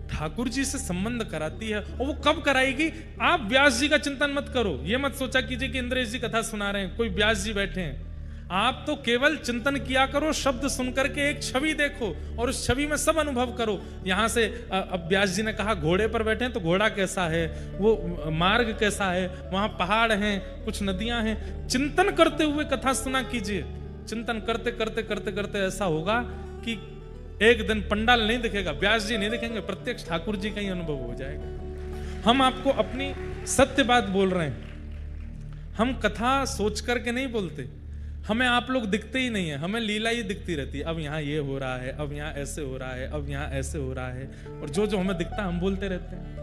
ठाकुर जी से संबंध कराती है, और वो कब कराएगी? आप व्यास जी का चिंतन मत करो, ये मत सोचा कीजिए कि इंद्रेश जी कथा सुना रहे हैं, कोई व्यास जी बैठे हैं। आप तो केवल चिंतन किया करो, शब्द सुनकर के एक छवि देखो और उस छवि में सब अनुभव करो। यहां से अब व्यास जी ने कहा घोड़े पर बैठे हैं तो घोड़ा कैसा है, वो मार्ग कैसा है, वहां पहाड़ हैं, कुछ नदियां हैं। चिंतन करते हुए कथा सुना कीजिए। चिंतन करते करते करते करते ऐसा होगा कि एक दिन पंडाल नहीं दिखेगा, व्यास जी नहीं दिखेंगे, प्रत्यक्ष ठाकुर जी का ही अनुभव हो जाएगा। हम आपको अपनी सत्य बात बोल रहे हैं, हम कथा सोच करके नहीं बोलते। हमें आप लोग दिखते ही नहीं है, हमें लीला ही दिखती रहती है। अब यहाँ ये हो रहा है, अब यहाँ ऐसे हो रहा है, अब यहाँ ऐसे हो रहा है, और जो जो हमें दिखता है हम बोलते रहते हैं।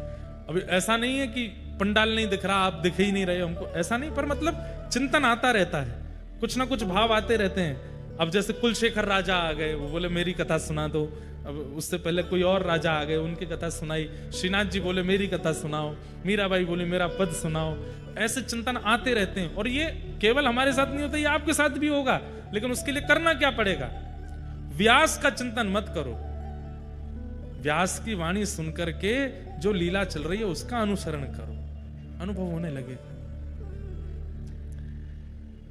अभी ऐसा नहीं है कि पंडाल नहीं दिख रहा, आप दिख ही नहीं रहे हमको, ऐसा नहीं, पर मतलब चिंतन आता रहता है, कुछ ना कुछ भाव आते रहते हैं। अब जैसे कुलशेखर राजा आ गए, वो बोले मेरी कथा सुना दो। अब उससे पहले कोई और राजा आ गए, उनकी कथा सुनाई। श्रीनाथ जी बोले मेरी कथा सुनाओ, मीराबाई बोली मेरा पद सुनाओ। ऐसे चिंतन आते रहते हैं, और ये केवल हमारे साथ नहीं होता, ये आपके साथ भी होगा। लेकिन उसके लिए करना क्या पड़ेगा? व्यास का चिंतन मत करो, व्यास की वाणी सुनकर के जो लीला चल रही है उसका अनुसरण करो, अनुभव होने लगेगा।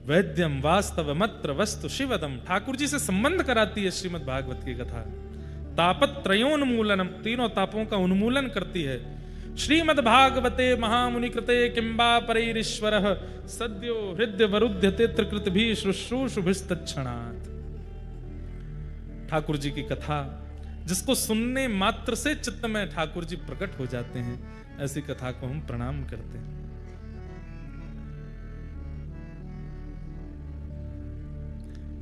वैद्यम वास्तव मत्र वस्तु शिवदम, ठाकुर जी से संबंध कराती है श्रीमद् भागवत की कथा। तापत्रयोन्मूलनम, तीनों तापों का उन्मूलन करती है। श्रीमद् भागवते महामुनि कृते किंबा परैरीश्वरः सद्यो हृदय वरुध्य तेत्र कृत भी शुश्रूषुभिस्तच्छणात्। ठाकुर जी की कथा जिसको सुनने मात्र से चित्त में ठाकुर जी प्रकट हो जाते हैं, ऐसी कथा को हम प्रणाम करते हैं।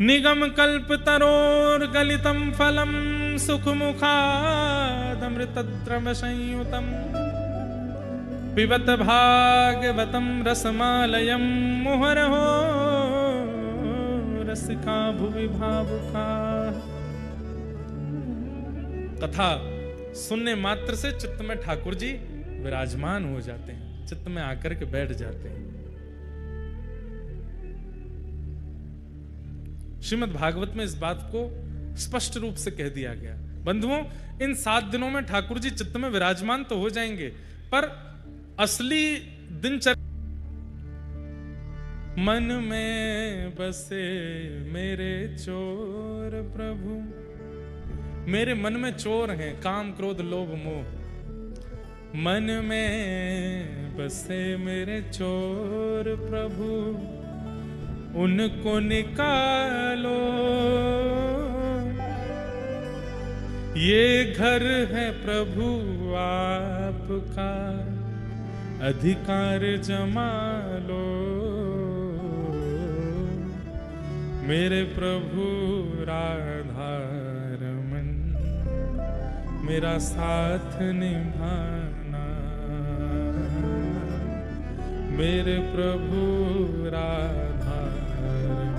निगम कल्प तरोर गलितम फलम सुख मुखादमृतद्रव संयुतम पिबत भागवतम रसमालयम मुहुरहो रसिका भुवि भावुका। कथा सुनने मात्र से चित्त में ठाकुर जी विराजमान हो जाते हैं, चित्त में आकर के बैठ जाते हैं। श्रीमद् भागवत में इस बात को स्पष्ट रूप से कह दिया गया। बंधुओं, इन 7 दिनों में ठाकुर जी चित्त में विराजमान तो हो जाएंगे, पर असली दिनचर्या मन में बसे मेरे चोर प्रभु। मेरे मन में चोर हैं, काम क्रोध लोभ मोह। मन में बसे मेरे चोर प्रभु, उनको निकालो। ये घर है प्रभु आपका, अधिकार जमा लो। मेरे प्रभु राधारमन, मेरा साथ निभाना। मेरे प्रभु राधारमन,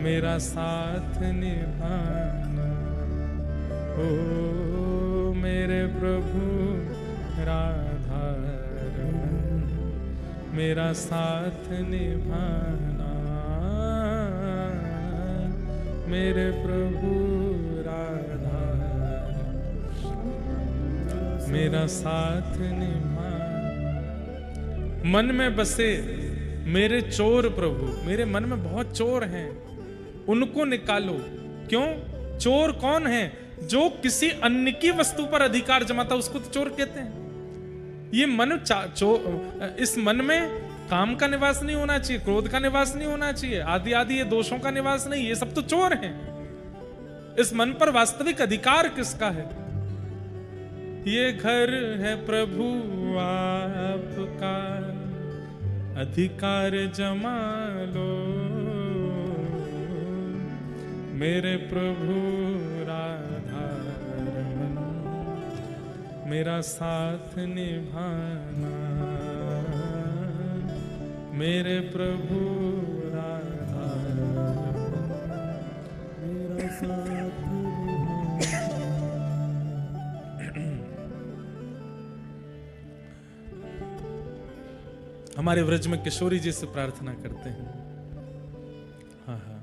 मेरा साथ निभाना। ओ मेरे प्रभु राधारमन, मेरा साथ निभाना। मेरे प्रभु राधारमन, मेरा साथ निभाना। मन में बसे मेरे चोर प्रभु, मेरे मन में बहुत चोर हैं, उनको निकालो। क्यों? चोर कौन है? जो किसी अन्य की वस्तु पर अधिकार जमाता, उसको तो चोर कहते हैं। ये मन इस मन में काम का निवास नहीं होना चाहिए, क्रोध का निवास नहीं होना चाहिए, आदि आदि ये दोषों का निवास नहीं, ये सब तो चोर हैं। इस मन पर वास्तविक अधिकार किसका है? ये घर है प्रभु आपका, अधिकार जमा लो। मेरे प्रभु राधारमन, मेरा साथ निभाना। मेरे प्रभु राधारमन, मेरा साथ निभाना। हमारे व्रज में किशोरी जी से प्रार्थना करते हैं। हाँ हाँ।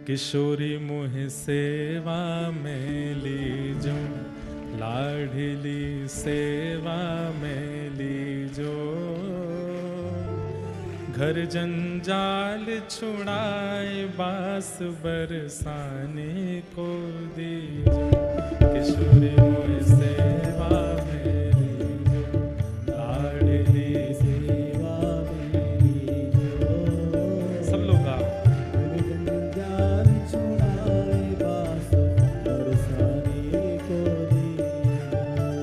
किशोरी मोह सेवा में लीजो, लाडली सेवा में लीजो। घर जंजाल छुड़ाए, बास बरसाने को दीजो। किशोरी मोह सेवा में लीजो, लाडली सेवा में लीजो। सब लोग आप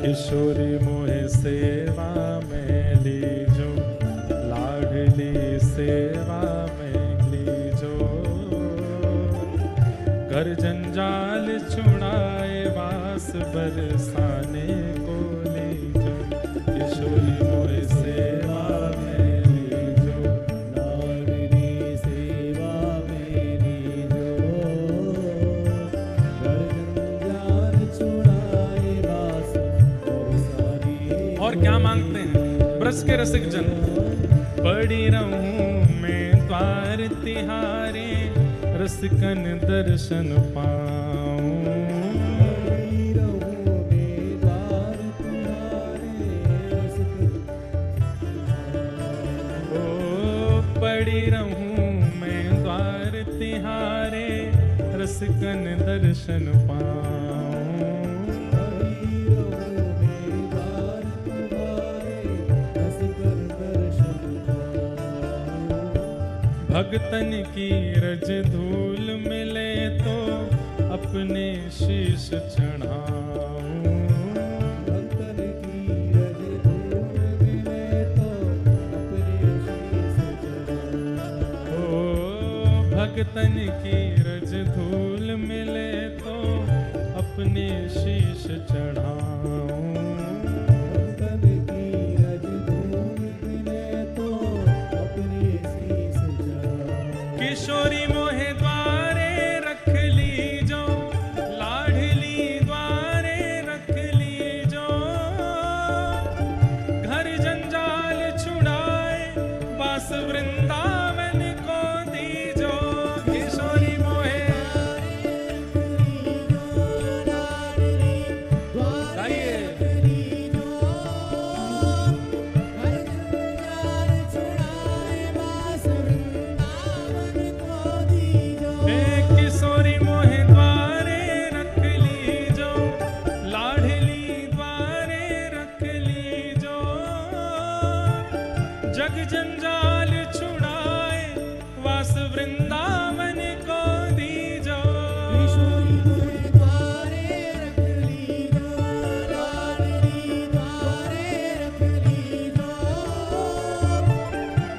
किशोरी मोहे सेवा में लीजो, लाडली सेवा में लीजो। घर जंजाल छुड़ाए, बास बरसाने को लीजो। किशोरी मोहे सेवा में लीजो, लाडली सेवा में लीजो। घर जंजाल छुड़ाए, बास। और क्या मांगते हैं ब्रज के रसिक जन? पड़ी रहूं मैं द्वार तिहारे, रसिकन दर्शन पाऊं। ओ पड़ी रहूं मैं द्वार तिहारे, रसिकन दर्शन पाऊं। भगतन की रज धूल मिले तो अपने शीश चढ़ाऊं। भगतन की रज धूल मिले तो अपने शीश चढ़ाऊं। ओ भगतन की रज धूल मिले तो अपने शीश चढ़ाऊं। किशोरी मोहे द्वारे रख लीजो, लाडली द्वारे रख लीजो। घर जंजाल छुड़ाए, बास वृंदावन को दीजो। किशोरी जग जंजाल छुड़ाए वास वृंदावन को दीजो। किशोरी मोहे द्वारे रख लीजो, लाडली द्वारे रख लीजो।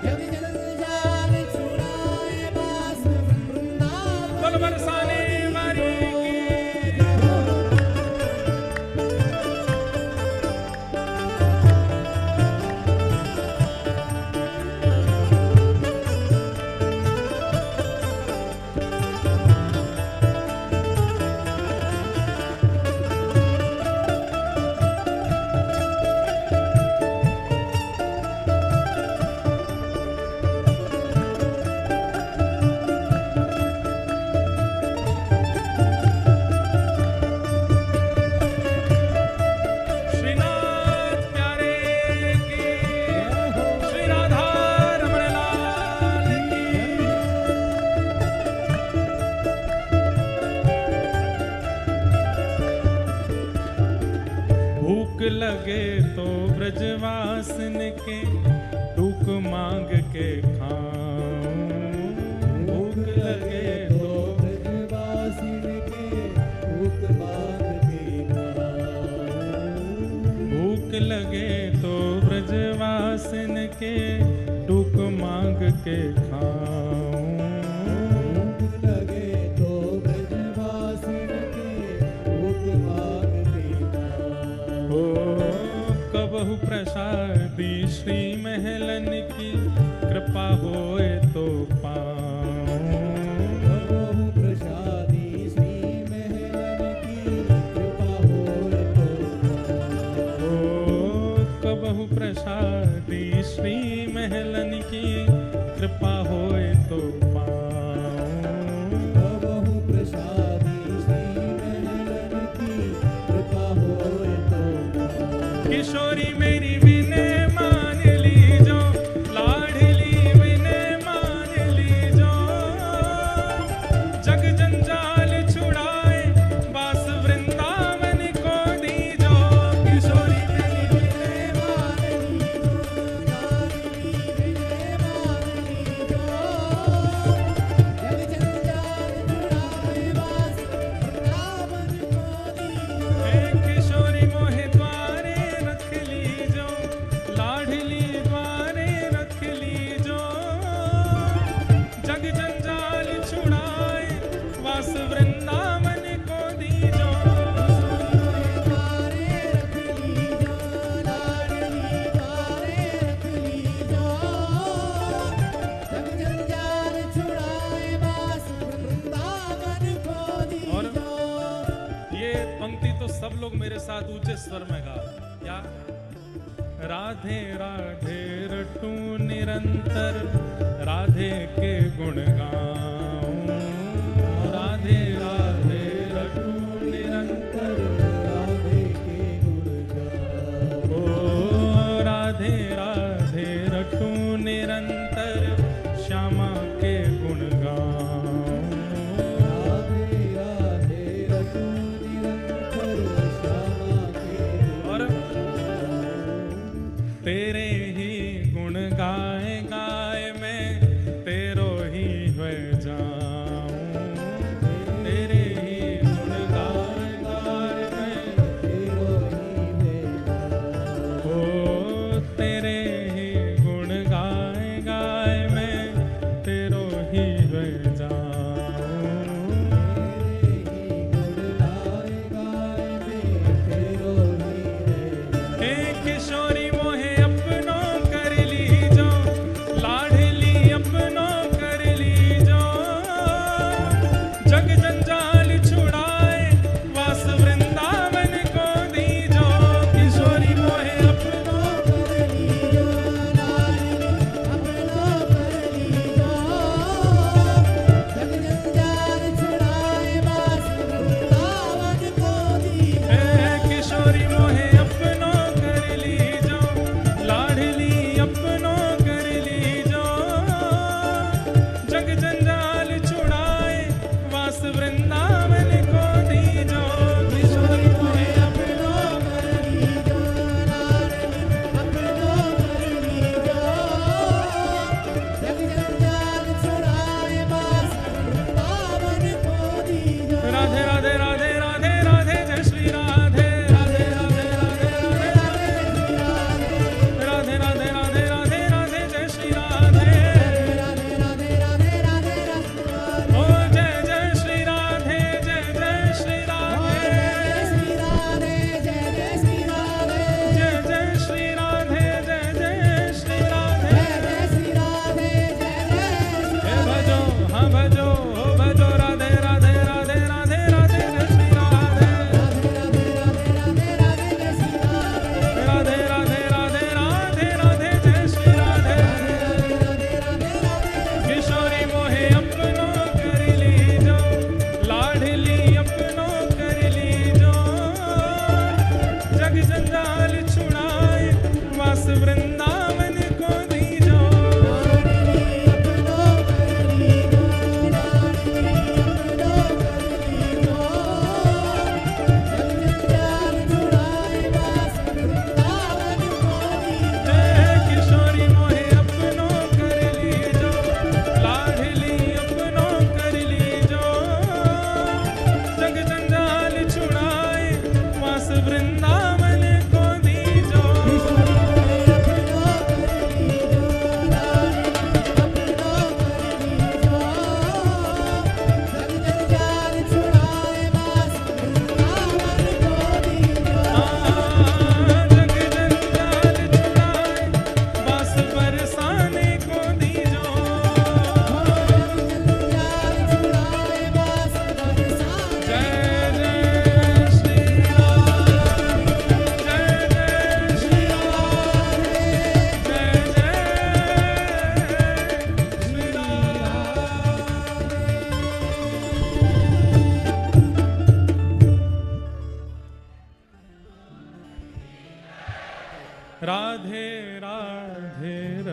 जग जंजाल छुड़ाए वास वृंदावन। बोल बरसाने वाली की। श्रीनाथ प्यारे की, श्री राधा रमण लाल की। भूख लगे तो ब्रजवासन के टूक मांग के खाऊं। भूख लगे तो ब्रजवासिन के भूख मांग के खाऊं। भूख लगे तो ब्रजवासन के टूक मांग के खाऊं। भूख लगे तो ब्रजवासिन के भूख मांग के खाऊं। हो कबहु प्रसादी श्री महलन की कृपा होए तो पाऊं। कबहु प्रसादी श्री महलन की कृपा होए तो पाऊं। हो कबहु प्रसादी श्री महलन की कृपा होए तो पाऊं। कबहु प्रसादी श्री महलन की कृपा होए तो पाऊं। किशोरी मेरी विनय मान लीजो, लाडली विनय मान लीजो। जग जंजाल छुड़ाए वास वृंदावन को दीजो। किशोरी मेरी विनय मान लीजो, लाडली विनय मान लीजो। जग जंजाल छुड़ाए वास वृंदावन को दीजो। हे किशोरी मोहे द्वारे रख लीजो, लाडली द्वारे रख लीजो। जग जंजाल छुड़ाए वास वृंदावन को दीजो। द्वारे रख लीजो, लाडली द्वारे रख लीजो। जग जंजाल छुड़ाए वास वृंदावन को और दीजो। ये पंक्ति तो सब लोग मेरे साथ ऊंचे स्वर में गा। क्या? राधे राधे रटू निरंतर, राधे के गुण गाऊं। राधे राधे रटू निरंतर, राधे के गुण गाऊं। ओ राधे राधे रटू निरंतर, श्यामा के गुण गाऊं। राधे राधे रटू निरंतर श्यामा के और तेरे ही गुण गाए गाए मैं तेरो ही हो जाऊं। तेरे ही गुण गाए गाए मैं तेरो ही है ओ तेरे ही गुण गाए गाए मैं तेरो ही हो जाऊं। तेरे ही गुण गाए गाए मैं तेरो ही है। हे किशोरी मोहे अपनो कर लीजो,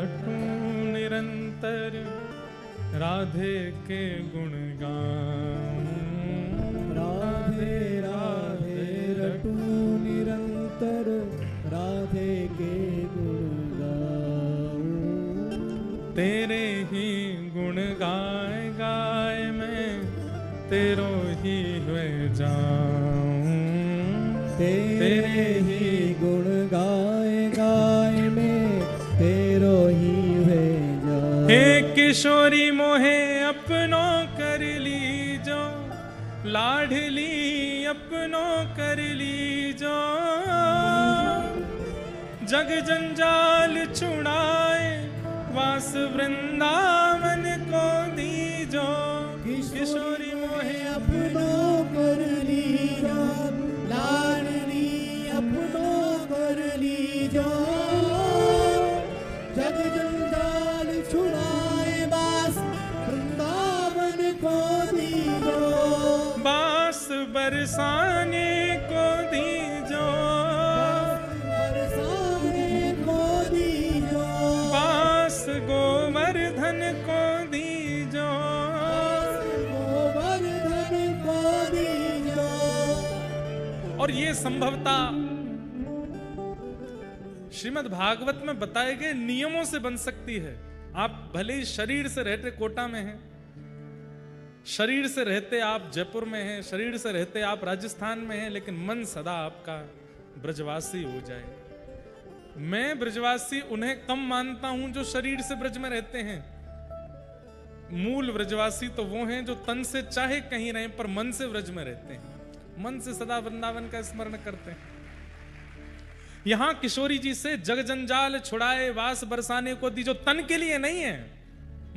रटूं निरंतर राधे के गुण गाऊं। राधे राधे रटू निरंतर राधे के गुण गाऊं। तेरे ही गुण गाए गाए मैं तेरो ही हुए जाऊं। तेरे ही गुण गाए गाए मैं तेरो ही वे जाऊं। हे किशोरी मोहे अपनो कर लीजो, लाडली अपनो कर लीजो। जग जंजाल छुड़ाए वास वृंदावन को दीजो। किशोरी मोहे अपनो कर लीजो, लाडली अपनो कर लीजो। जग जंजाल छुड़ाए बास वृंदावन को दीजो। बास बरसाने को दीजो, बरसाने को दीजो। बास गोवर्धन को दीजो। गोवर्धन को दीजो। और ये संभवता श्रीमद् भागवत में बताए गए नियमों से बन सकती है। आप भले ही शरीर से रहते कोटा में हैं, शरीर से रहते आप जयपुर में हैं, शरीर से रहते आप राजस्थान में हैं, लेकिन मन सदा आपका ब्रजवासी हो जाए। मैं ब्रजवासी उन्हें कम मानता हूं जो शरीर से ब्रज में रहते हैं। मूल ब्रजवासी तो वो हैं जो तन से चाहे कहीं रहें पर मन से ब्रज में रहते हैं, मन से सदा वृंदावन का स्मरण करते हैं। यहां किशोरी जी से जग जंजाल छुड़ाए वास बरसाने को दी, जो तन के लिए नहीं है,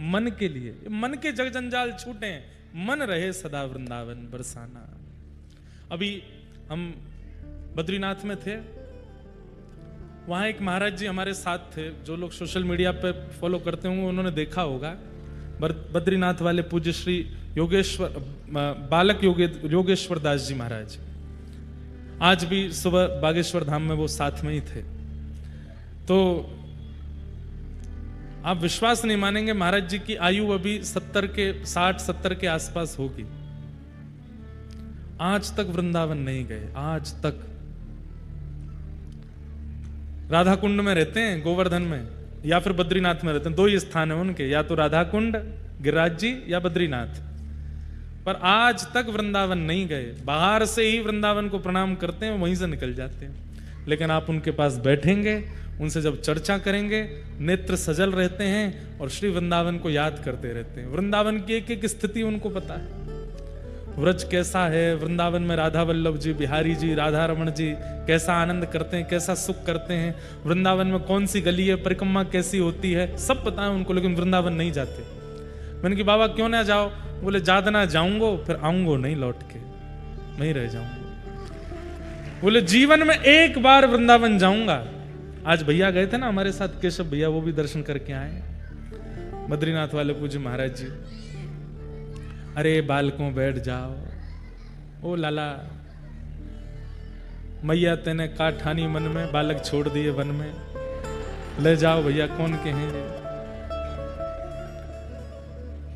मन के लिए। मन के जग जंजाल छूटे, मन रहे सदा वृंदावन बरसाना। अभी हम बद्रीनाथ में थे, वहां एक महाराज जी हमारे साथ थे। जो लोग सोशल मीडिया पे फॉलो करते होंगे उन्होंने देखा होगा। बद्रीनाथ वाले पूज्य श्री योगेश्वर बालक योगेश्वर दास जी महाराज आज भी सुबह बागेश्वर धाम में वो साथ में ही थे। तो आप विश्वास नहीं मानेंगे, महाराज जी की आयु अभी 60-70 के आसपास होगी। आज तक वृंदावन नहीं गए, आज तक। राधा कुंड में रहते हैं, गोवर्धन में, या फिर बद्रीनाथ में रहते हैं। दो ही स्थान है उनके, या तो राधा कुंड गिरिराज जी या बद्रीनाथ। पर आज तक वृंदावन नहीं गए। बाहर से ही वृंदावन को प्रणाम करते हैं, वहीं से निकल जाते हैं। लेकिन आप उनके पास बैठेंगे, उनसे जब चर्चा करेंगे, नेत्र सजल रहते हैं और श्री वृंदावन को याद करते रहते हैं। वृंदावन की एक एक स्थिति उनको पता है। व्रज कैसा है, वृंदावन में राधा वल्लभ जी, बिहारी जी, राधा रमण जी कैसा आनंद करते हैं, कैसा सुख करते हैं, वृंदावन में कौन सी गली है, परिक्रमा कैसी होती है, सब पता है उनको। लेकिन वृंदावन नहीं जाते। मैंने कहा बाबा क्यों ना जाओ? बोले ज्यादा ना जाऊंगो, फिर आऊंगो नहीं लौट के, वहीं रह जाऊंगा। बोले जीवन में एक बार वृंदावन जाऊंगा। आज भैया गए थे ना हमारे साथ, केशव भैया, वो भी दर्शन करके आए, बद्रीनाथ वाले पूज्य महाराज जी। अरे बालकों बैठ जाओ, ओ लाला, मैया तेने का ठानी मन में, बालक छोड़ दिए वन में, ले जाओ भैया, कौन के हैं ये?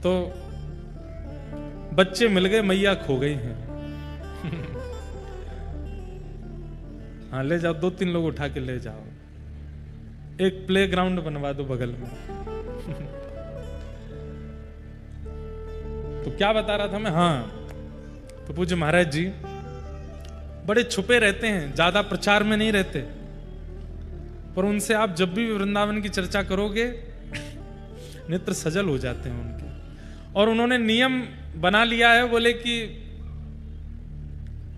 तो बच्चे मिल गए, मैया खो गई हैं। हाँ ले जाओ, 2-3 लोग उठा के ले जाओ, एक प्लेग्राउंड बनवा दो बगल में। तो क्या बता रहा था मैं? हाँ, तो पूज्य महाराज जी बड़े छुपे रहते हैं, ज्यादा प्रचार में नहीं रहते, पर उनसे आप जब भी वृंदावन की चर्चा करोगे नेत्र सजल हो जाते हैं उनके। और उन्होंने नियम बना लिया है, बोले कि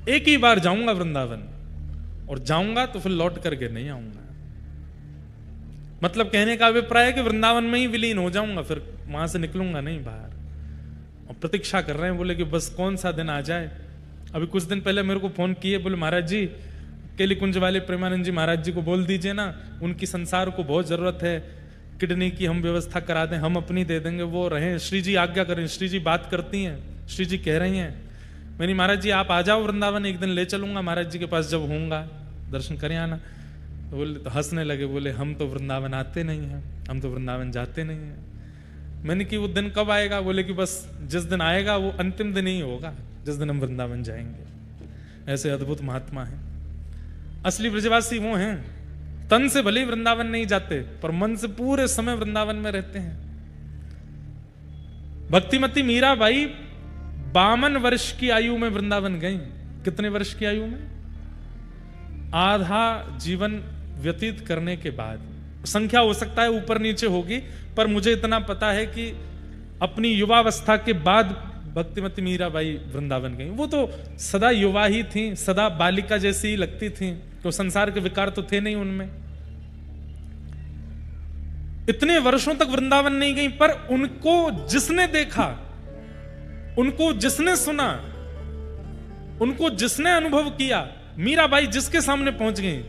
एक ही बार जाऊंगा वृंदावन, और जाऊंगा तो फिर लौट करके नहीं आऊंगा। मतलब कहने का अभिप्राय है कि वृंदावन में ही विलीन हो जाऊंगा, फिर वहां से निकलूंगा नहीं बाहर। और प्रतीक्षा कर रहे हैं, बोले कि बस कौन सा दिन आ जाए। अभी कुछ दिन पहले मेरे को फोन किए, बोले महाराज जी केली कुंज वाले प्रेमानंद जी महाराज जी को बोल दीजिए ना, उनकी संसार को बहुत जरूरत है, किडनी की हम व्यवस्था करा दें, हम अपनी दे देंगे, वो रहें, श्री जी आज्ञा करें। श्री जी बात करती हैं, श्री जी कह रही हैं। मैंने महाराज जी आप आ जाओ वृंदावन, एक दिन ले चलूंगा महाराज जी के पास, जब होऊंगा दर्शन करें आना। तो बोले, तो हंसने लगे, बोले हम तो वृंदावन आते नहीं हैं। हम तो वृंदावन जाते नहीं हैं। मैंने कि वो दिन कब आएगा? बोले कि बस जिस दिन आएगा वो अंतिम दिन ही होगा, जिस दिन हम वृंदावन जाएंगे। ऐसे अद्भुत महात्मा हैं। असली ब्रजवासी वो हैं, तन से भले ही वृंदावन नहीं जाते पर मन से पूरे समय वृंदावन में रहते हैं। भक्तिमती मीराबाई 52 वर्ष की आयु में वृंदावन गई। कितने वर्ष की आयु में? आधा जीवन व्यतीत करने के बाद। संख्या हो सकता है ऊपर नीचे होगी, पर मुझे इतना पता है कि अपनी युवावस्था के बाद भक्तिमती मीराबाई वृंदावन गई। वो तो सदा युवा ही थी, सदा बालिका जैसी ही लगती थी, तो संसार के विकार तो थे नहीं उनमें। इतने वर्षों तक वृंदावन नहीं गई, पर उनको जिसने देखा, उनको जिसने सुना, उनको जिसने अनुभव किया, मीराबाई जिसके सामने पहुंच गई,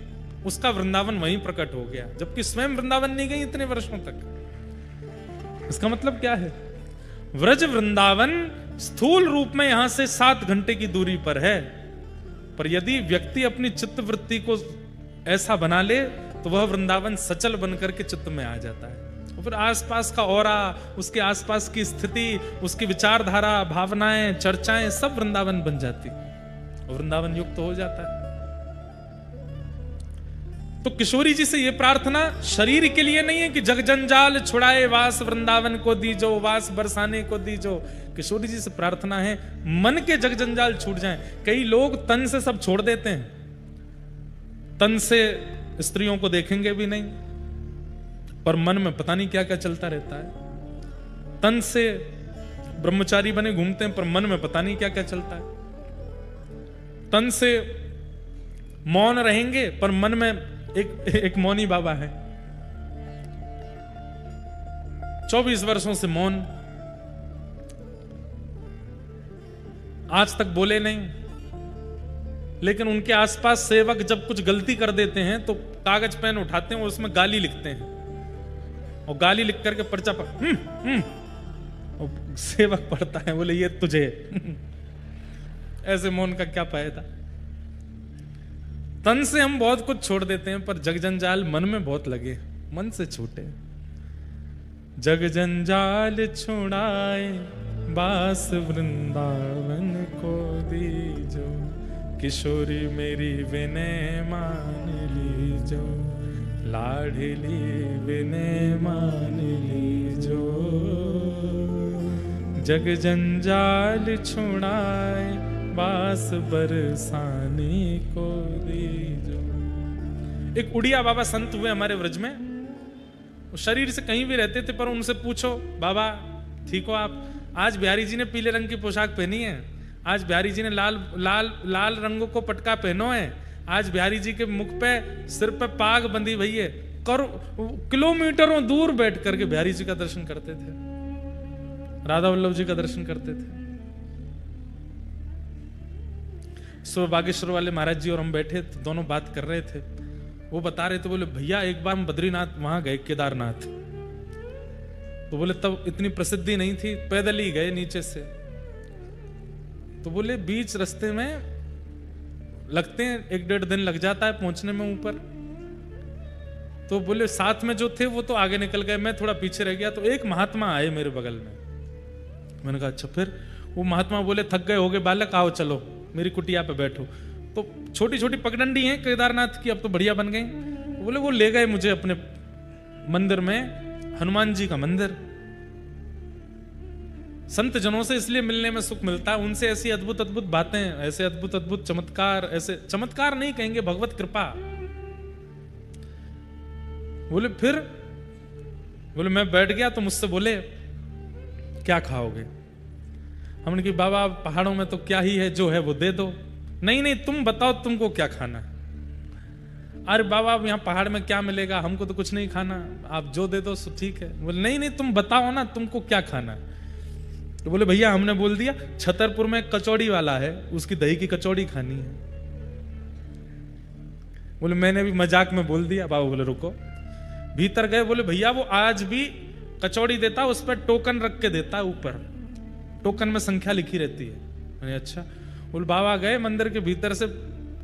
उसका वृंदावन वहीं प्रकट हो गया, जबकि स्वयं वृंदावन नहीं गई इतने वर्षों तक। इसका मतलब क्या है? व्रज वृंदावन स्थूल रूप में यहां से 7 घंटे की दूरी पर है, पर यदि व्यक्ति अपनी चित्त वृत्ति को ऐसा बना ले तो वह वृंदावन सचल बनकर के चित्त में आ जाता है। और फिर आसपास का औरा, उसके आसपास की स्थिति, उसकी विचारधारा, भावनाएं, चर्चाएं सब वृंदावन बन जाती और वृंदावन युक्त हो जाता है। तो किशोरी जी से यह प्रार्थना शरीर के लिए नहीं है कि जग जंजाल छुड़ाए वास वृंदावन को दीजो, वास बरसाने को दीजो। किशोरी जी से प्रार्थना है मन के जग जंजाल छूट जाएं। कई लोग तन से सब छोड़ देते हैं, तन से स्त्रियों को देखेंगे भी नहीं, पर मन में पता नहीं क्या क्या चलता रहता है। तन से ब्रह्मचारी बने घूमते हैं, पर मन में पता नहीं क्या क्या चलता है। तन से मौन रहेंगे, पर मन में एक मौनी बाबा है, 24 वर्षों से मौन, आज तक बोले नहीं, लेकिन उनके आसपास सेवक जब कुछ गलती कर देते हैं तो कागज पेन उठाते हैं और उसमें गाली लिखते हैं, और गाली लिख करके पर्चा पर और सेवक पढ़ता है, बोले ये तुझे ऐसे मौन का क्या फायदा? तन से हम बहुत कुछ छोड़ देते हैं, पर जग जंजाल मन में बहुत लगे, मन से छूटे। जग जंजाल छुड़ाए बास वृंदावन को दीजो, किशोरी मेरी विनय मान लीजो, लाडली विनय मान लीजो। जग जंजाल छुड़ाए बास बरसाने को दीजो। एक उड़िया बाबा संत हुए हमारे व्रज में, वो शरीर से कहीं भी रहते थे, पर उनसे पूछो बाबा ठीक हो आप? आज बिहारी जी ने पीले रंग की पोशाक पहनी है, आज बिहारी जी ने लाल रंगों को पटका पहनो है, आज बिहारी जी के मुख पे सिर पे पाग बंधी भई है। किलोमीटरों दूर बैठ करके बिहारी जी का दर्शन करते थे, राधा वल्लभ जी का दर्शन करते थे। सो बागेश्वर वाले महाराज जी और हम बैठे तो दोनों बात कर रहे थे। वो बता रहे थे, बोले भैया एक बार हम बद्रीनाथ वहां गए, केदारनाथ, तो बोले तब इतनी प्रसिद्धि नहीं थी, पैदल ही गए नीचे से। तो बोले बीच रास्ते में लगते हैं 1-1.5 दिन लग जाता है पहुंचने में ऊपर। तो बोले साथ में जो थे वो तो आगे निकल गए, मैं थोड़ा पीछे रह गया। तो एक महात्मा आए मेरे बगल में, मैंने कहा अच्छा फिर? वो महात्मा बोले थक गए होगे बालक, आओ चलो मेरी कुटिया पे बैठो। तो छोटी छोटी पगडंडी हैं केदारनाथ की, अब तो बढ़िया बन गई। बोले वो ले गए मुझे अपने मंदिर में, हनुमान जी का मंदिर। संत जनों से इसलिए मिलने में सुख मिलता है, उनसे ऐसी अद्भुत अद्भुत बातें, ऐसे अद्भुत अद्भुत चमत्कार, ऐसे चमत्कार नहीं कहेंगे, भगवत कृपा। बोले फिर? बोले मैं बैठ गया तो मुझसे बोले क्या खाओगे? हमने कहा बाबा पहाड़ों में तो क्या ही है, जो है वो दे दो। नहीं नहीं तुम बताओ तुमको क्या खाना है। अरे बाबा यहाँ पहाड़ में क्या मिलेगा, हमको तो कुछ नहीं खाना, आप जो दे दो सो ठीक है। बोले नहीं नहीं तुम बताओ ना तुमको क्या खाना है। तो बोले भैया हमने बोल दिया छतरपुर में कचौड़ी वाला है, उसकी दही की कचौड़ी खानी है। बोले मैंने भी मजाक में बोल दिया। बाबा बोले रुको, भीतर गए, बोले भैया वो आज भी कचौड़ी देता, उस पर टोकन रख के देता, ऊपर टोकन में संख्या लिखी रहती है। मैंने अच्छा। बोले बाबा गए मंदिर के भीतर से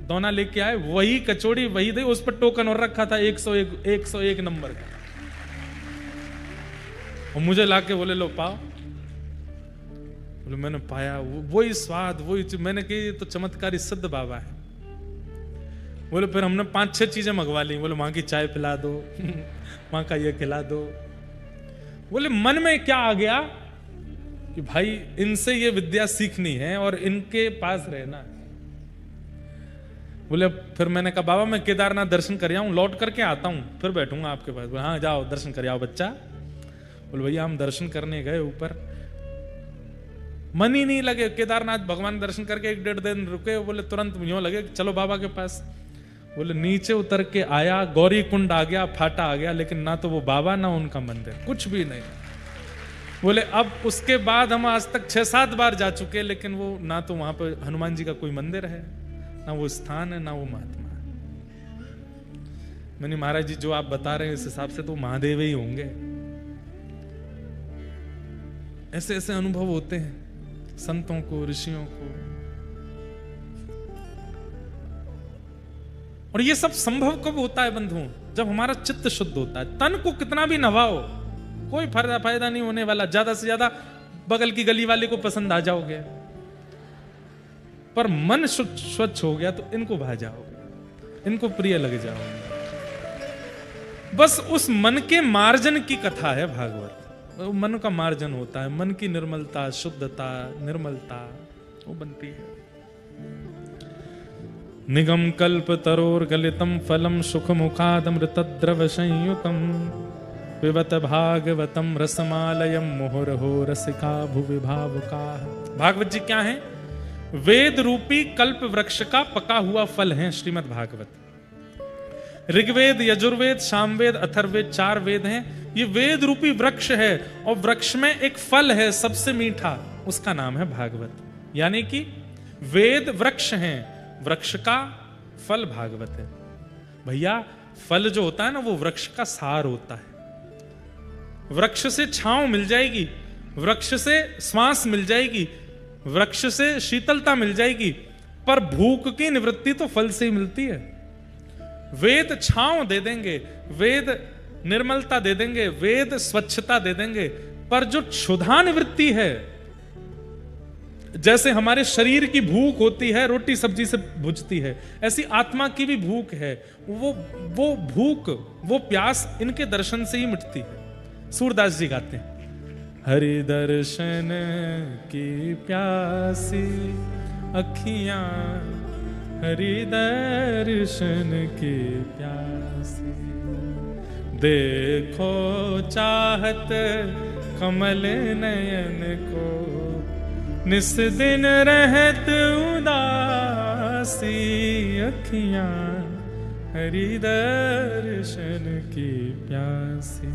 दोना लेके आए, वही कचौड़ी वही दही, उस पर टोकन और रखा था 101 नंबर का। और मुझे लाके बोले लो पाओ। बोले मैंने पाया वही स्वाद वही मैंने कही ये तो चमत्कारी सिद्ध बाबा है। बोले फिर हमने 5-6 चीजें मंगवा ली। बोले वहां की चाय पिला दो वहां का ये खिला दो। बोले मन में क्या आ गया कि भाई इनसे ये विद्या सीखनी है और इनके पास रहना है। बोले फिर मैंने कहा बाबा मैं केदारनाथ दर्शन कर आऊं, लौट करके आता हूं, फिर बैठूंगा आपके पास। बोले हाँ जाओ दर्शन कर आओ बच्चा। बोले भैया हम दर्शन करने गए ऊपर, मन ही नहीं लगे। केदारनाथ भगवान दर्शन करके 1-1.5 दिन रुके। बोले तुरंत यूं लगे चलो बाबा के पास। बोले नीचे उतर के आया, गौरी कुंड आ गया, फाटा आ गया, लेकिन ना तो वो बाबा ना उनका मंदिर, कुछ भी नहीं। बोले अब उसके बाद हम आज तक 6-7 बार जा चुके, लेकिन वो ना तो वहां पे हनुमान जी का कोई मंदिर है, ना वो स्थान है, ना वो महात्मा है। मैंने महाराज जी जो आप बता रहे हैं इस हिसाब से तो महादेव ही होंगे। ऐसे ऐसे अनुभव होते हैं संतों को, ऋषियों को। और ये सब संभव कब होता है बंधुओं? जब हमारा चित्त शुद्ध होता है। तन को कितना भी नवाओ कोई फायदा नहीं होने वाला। ज्यादा से ज्यादा बगल की गली वाले को पसंद आ जाओगे, पर मन स्वच्छ हो गया तो इनको भा जाओगे, इनको प्रिय लग जाओगे। बस उस मन के मार्जन की कथा है भागवत। मन का मार्जन होता है, मन की निर्मलता, शुद्धता, निर्मलता वो बनती है। निगम कल्प तरोर गलितम फलम सुख मुखादमृत द्रव संयुतम पिबत भागवतम रसमालयम मुहुर्हो रसिका भुवि भावुका। भागवत जी क्या है? वेद रूपी कल्प वृक्ष का पका हुआ फल है श्रीमद् भागवत। ऋग्वेद, यजुर्वेद, सामवेद, अथर्ववेद 4 वेद हैं। ये वेद रूपी वृक्ष है और वृक्ष में एक फल है सबसे मीठा, उसका नाम है भागवत। यानी कि वेद वृक्ष हैं, वृक्ष का फल भागवत है। भैया फल जो होता है ना वो वृक्ष का सार होता है। वृक्ष से छांव मिल जाएगी, वृक्ष से श्वास मिल जाएगी, वृक्ष से शीतलता मिल जाएगी, पर भूख की निवृत्ति तो फल से ही मिलती है। वेद छांव दे देंगे, वेद निर्मलता दे देंगे, वेद स्वच्छता दे देंगे, पर जो क्षुधा निवृत्ति है, जैसे हमारे शरीर की भूख होती है रोटी सब्जी से बुझती है, ऐसी आत्मा की भी भूख है। वो भूख, वो प्यास इनके दर्शन से ही मिटती है। सूरदास जी गाते हैं, हरि दर्शन की प्यासी अखियां, हरि दर्शन की प्यासी, देखो चाहत कमल नयन को, निस दिन रहत उदासी अखियां, हरि दर्शन की प्यासी।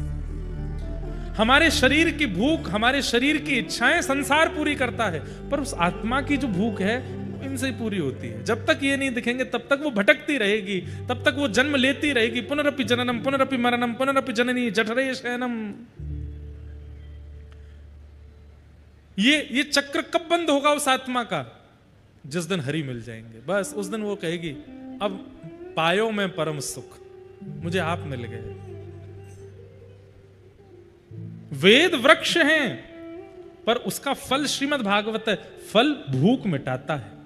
हमारे शरीर की भूख, हमारे शरीर की इच्छाएं संसार पूरी करता है, पर उस आत्मा की जो भूख है इनसे ही पूरी होती है। जब तक ये नहीं दिखेंगे तब तक वो भटकती रहेगी, तब तक वो जन्म लेती रहेगी। पुनरपि जननम पुनरपि मरणम पुनरपि जननी जठरे शयनम। ये चक्र कब बंद होगा उस आत्मा का? जिस दिन हरि मिल जाएंगे, बस उस दिन वो कहेगी अब पायो मैं परम सुख, मुझे आप मिल गए। वेद वृक्ष हैं, पर उसका फल श्रीमद् भागवत है। फल भूख मिटाता है,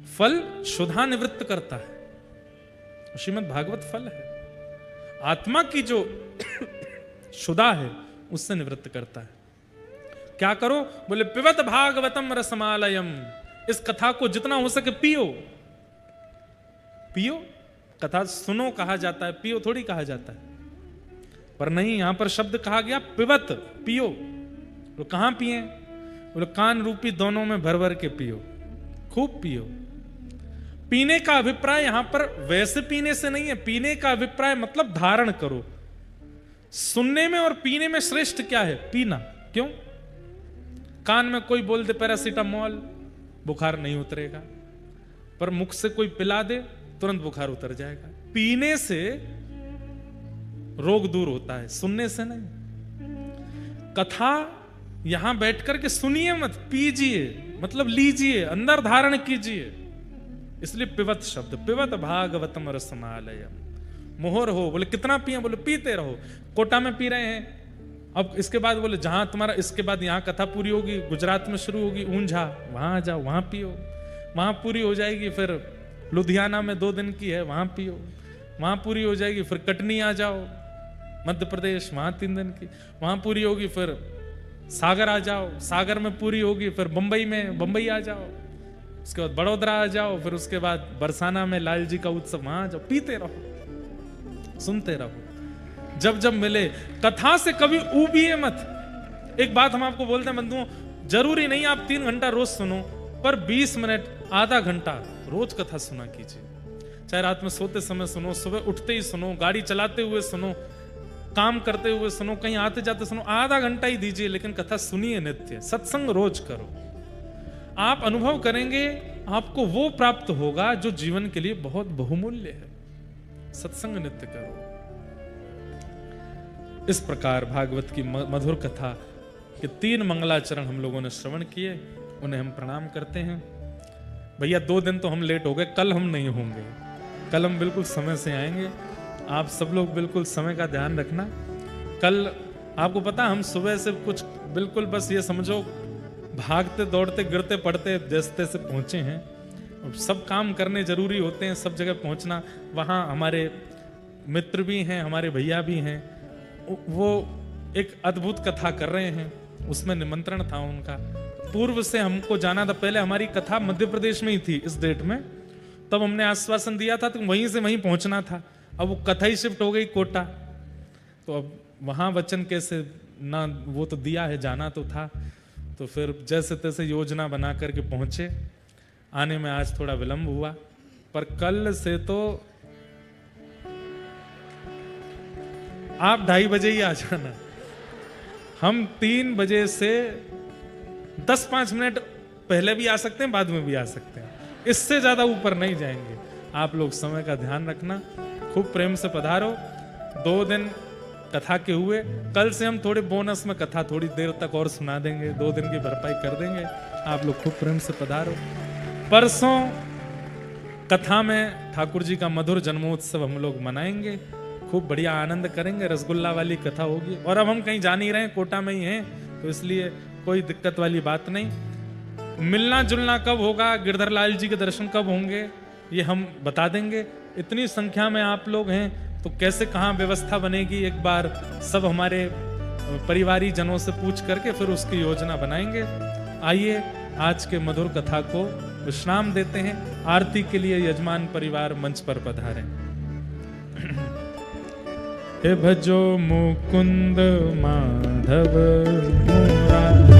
फल क्षुधा निवृत्त करता है। श्रीमद् भागवत फल है, आत्मा की जो क्षुधा है उससे निवृत्त करता है। क्या करो? बोले पिबत भागवतम रसमालयम। इस कथा को जितना हो सके पियो, पियो। कथा सुनो कहा जाता है, पियो थोड़ी कहा जाता है। पर नहीं, यहां पर शब्द कहा गया पिबत, पियो। तो कहां पिए? बोले कान रूपी दोनों में भर भर के पियो, खूब पियो। पीने का अभिप्राय यहां पर वैसे पीने से नहीं है। पीने का अभिप्राय मतलब धारण करो। सुनने में और पीने में श्रेष्ठ क्या है? पीना। क्यों? कान में कोई बोल दे पैरासीटामोल, बुखार नहीं उतरेगा, पर मुख से कोई पिला दे तुरंत बुखार उतर जाएगा। पीने से रोग दूर होता है, सुनने से नहीं। कथा यहां बैठकर के सुनिए मत, पीजिए, मतलब लीजिए, अंदर धारण कीजिए। इसलिए पिबत शब्द, पिबत भागवतम रसमालयम। मोहर हो। बोले कितना पिए? बोले पीते रहो। कोटा में पी रहे हैं। अब इसके बाद बोले जहां तुम्हारा, इसके बाद यहाँ कथा पूरी होगी, गुजरात में शुरू होगी ऊंझा, वहां आ जाओ, वहां पियो, वहां पूरी हो जाएगी। फिर लुधियाना में 2 दिन की है, वहां पियो, वहां पूरी हो जाएगी। फिर कटनी आ जाओ मध्य प्रदेश, वहां 3 दिन की, वहां पूरी होगी। फिर सागर आ जाओ, सागर में पूरी होगी। फिर बंबई में, बंबई आ जाओ। उसके बाद बड़ौदा आ जाओ। फिर उसके बाद बरसाना में लाल जी का उत्सव, वहां आ जाओ। पीते रहो, सुनते रहो, जब जब मिले। कथा से कभी ऊबिए मत। एक बात हम आपको बोलते हैं बंधुओं, जरूरी नहीं आप 3 घंटा रोज सुनो, पर 20 मिनट, आधा घंटा रोज कथा सुना कीजिए। चाहे रात में सोते समय सुनो, सुबह उठते ही सुनो, गाड़ी चलाते हुए सुनो, काम करते हुए सुनो, कहीं आते जाते सुनो। आधा घंटा ही दीजिए, लेकिन कथा सुनिए नित्य। सत्संग रोज करो। आप अनुभव करेंगे, आपको वो प्राप्त होगा जो जीवन के लिए बहुत बहुमूल्य है। सत्संग नित्य करो। इस प्रकार भागवत की मधुर कथा के 3 मंगलाचरण हम लोगों ने श्रवण किए, उन्हें हम प्रणाम करते हैं। भैया 2 दिन तो हम लेट हो गए, कल हम नहीं होंगे, कल हम बिल्कुल समय से आएंगे। आप सब लोग बिल्कुल समय का ध्यान रखना। कल आपको पता, हम सुबह से कुछ बिल्कुल बस ये समझो भागते दौड़ते गिरते पड़ते जैसे तैसे पहुंचे हैं। अब सब काम करने जरूरी होते हैं, सब जगह पहुंचना। वहाँ हमारे मित्र भी हैं, हमारे भैया भी हैं, वो एक अद्भुत कथा कर रहे हैं, उसमें निमंत्रण था उनका। पूर्व से हमको जाना था, पहले हमारी कथा मध्य प्रदेश में ही थी इस डेट में, तब हमने आश्वासन दिया था तो वहीं से वहीं पहुंचना था। अब वो कथा ही शिफ्ट हो गई कोटा, तो अब वहां वचन कैसे ना, वो तो दिया है, जाना तो था। तो फिर जैसे तैसे योजना बना करके पहुंचे। आने में आज थोड़ा विलंब हुआ, पर कल से तो आप 2:30 बजे ही आ जाना। हम 3 बजे से 10-5 मिनट पहले भी आ सकते हैं, बाद में भी आ सकते हैं, इससे ज्यादा ऊपर नहीं जाएंगे। आप लोग समय का ध्यान रखना, खूब प्रेम से पधारो। 2 दिन कथा के हुए, कल से हम थोड़े बोनस में कथा थोड़ी देर तक और सुना देंगे, 2 दिन की भरपाई कर देंगे। आप लोग खूब प्रेम से पधारो। परसों कथा में ठाकुर जी का मधुर जन्मोत्सव हम लोग मनाएंगे, खूब बढ़िया आनंद करेंगे। रसगुल्ला वाली कथा होगी। और अब हम कहीं जा नहीं रहे हैं, कोटा में ही हैं, तो इसलिए कोई दिक्कत वाली बात नहीं। मिलना जुलना कब होगा, गिरधर लाल जी के दर्शन कब होंगे, ये हम बता देंगे। इतनी संख्या में आप लोग हैं तो कैसे कहाँ व्यवस्था बनेगी, एक बार सब हमारे परिवारी जनों से पूछ करके फिर उसकी योजना बनाएंगे। आइए आज के मधुर कथा को विश्राम देते हैं। आरती के लिए यजमान परिवार मंच पर पधारें। हे भजो मुकुंद माधव मुरारी।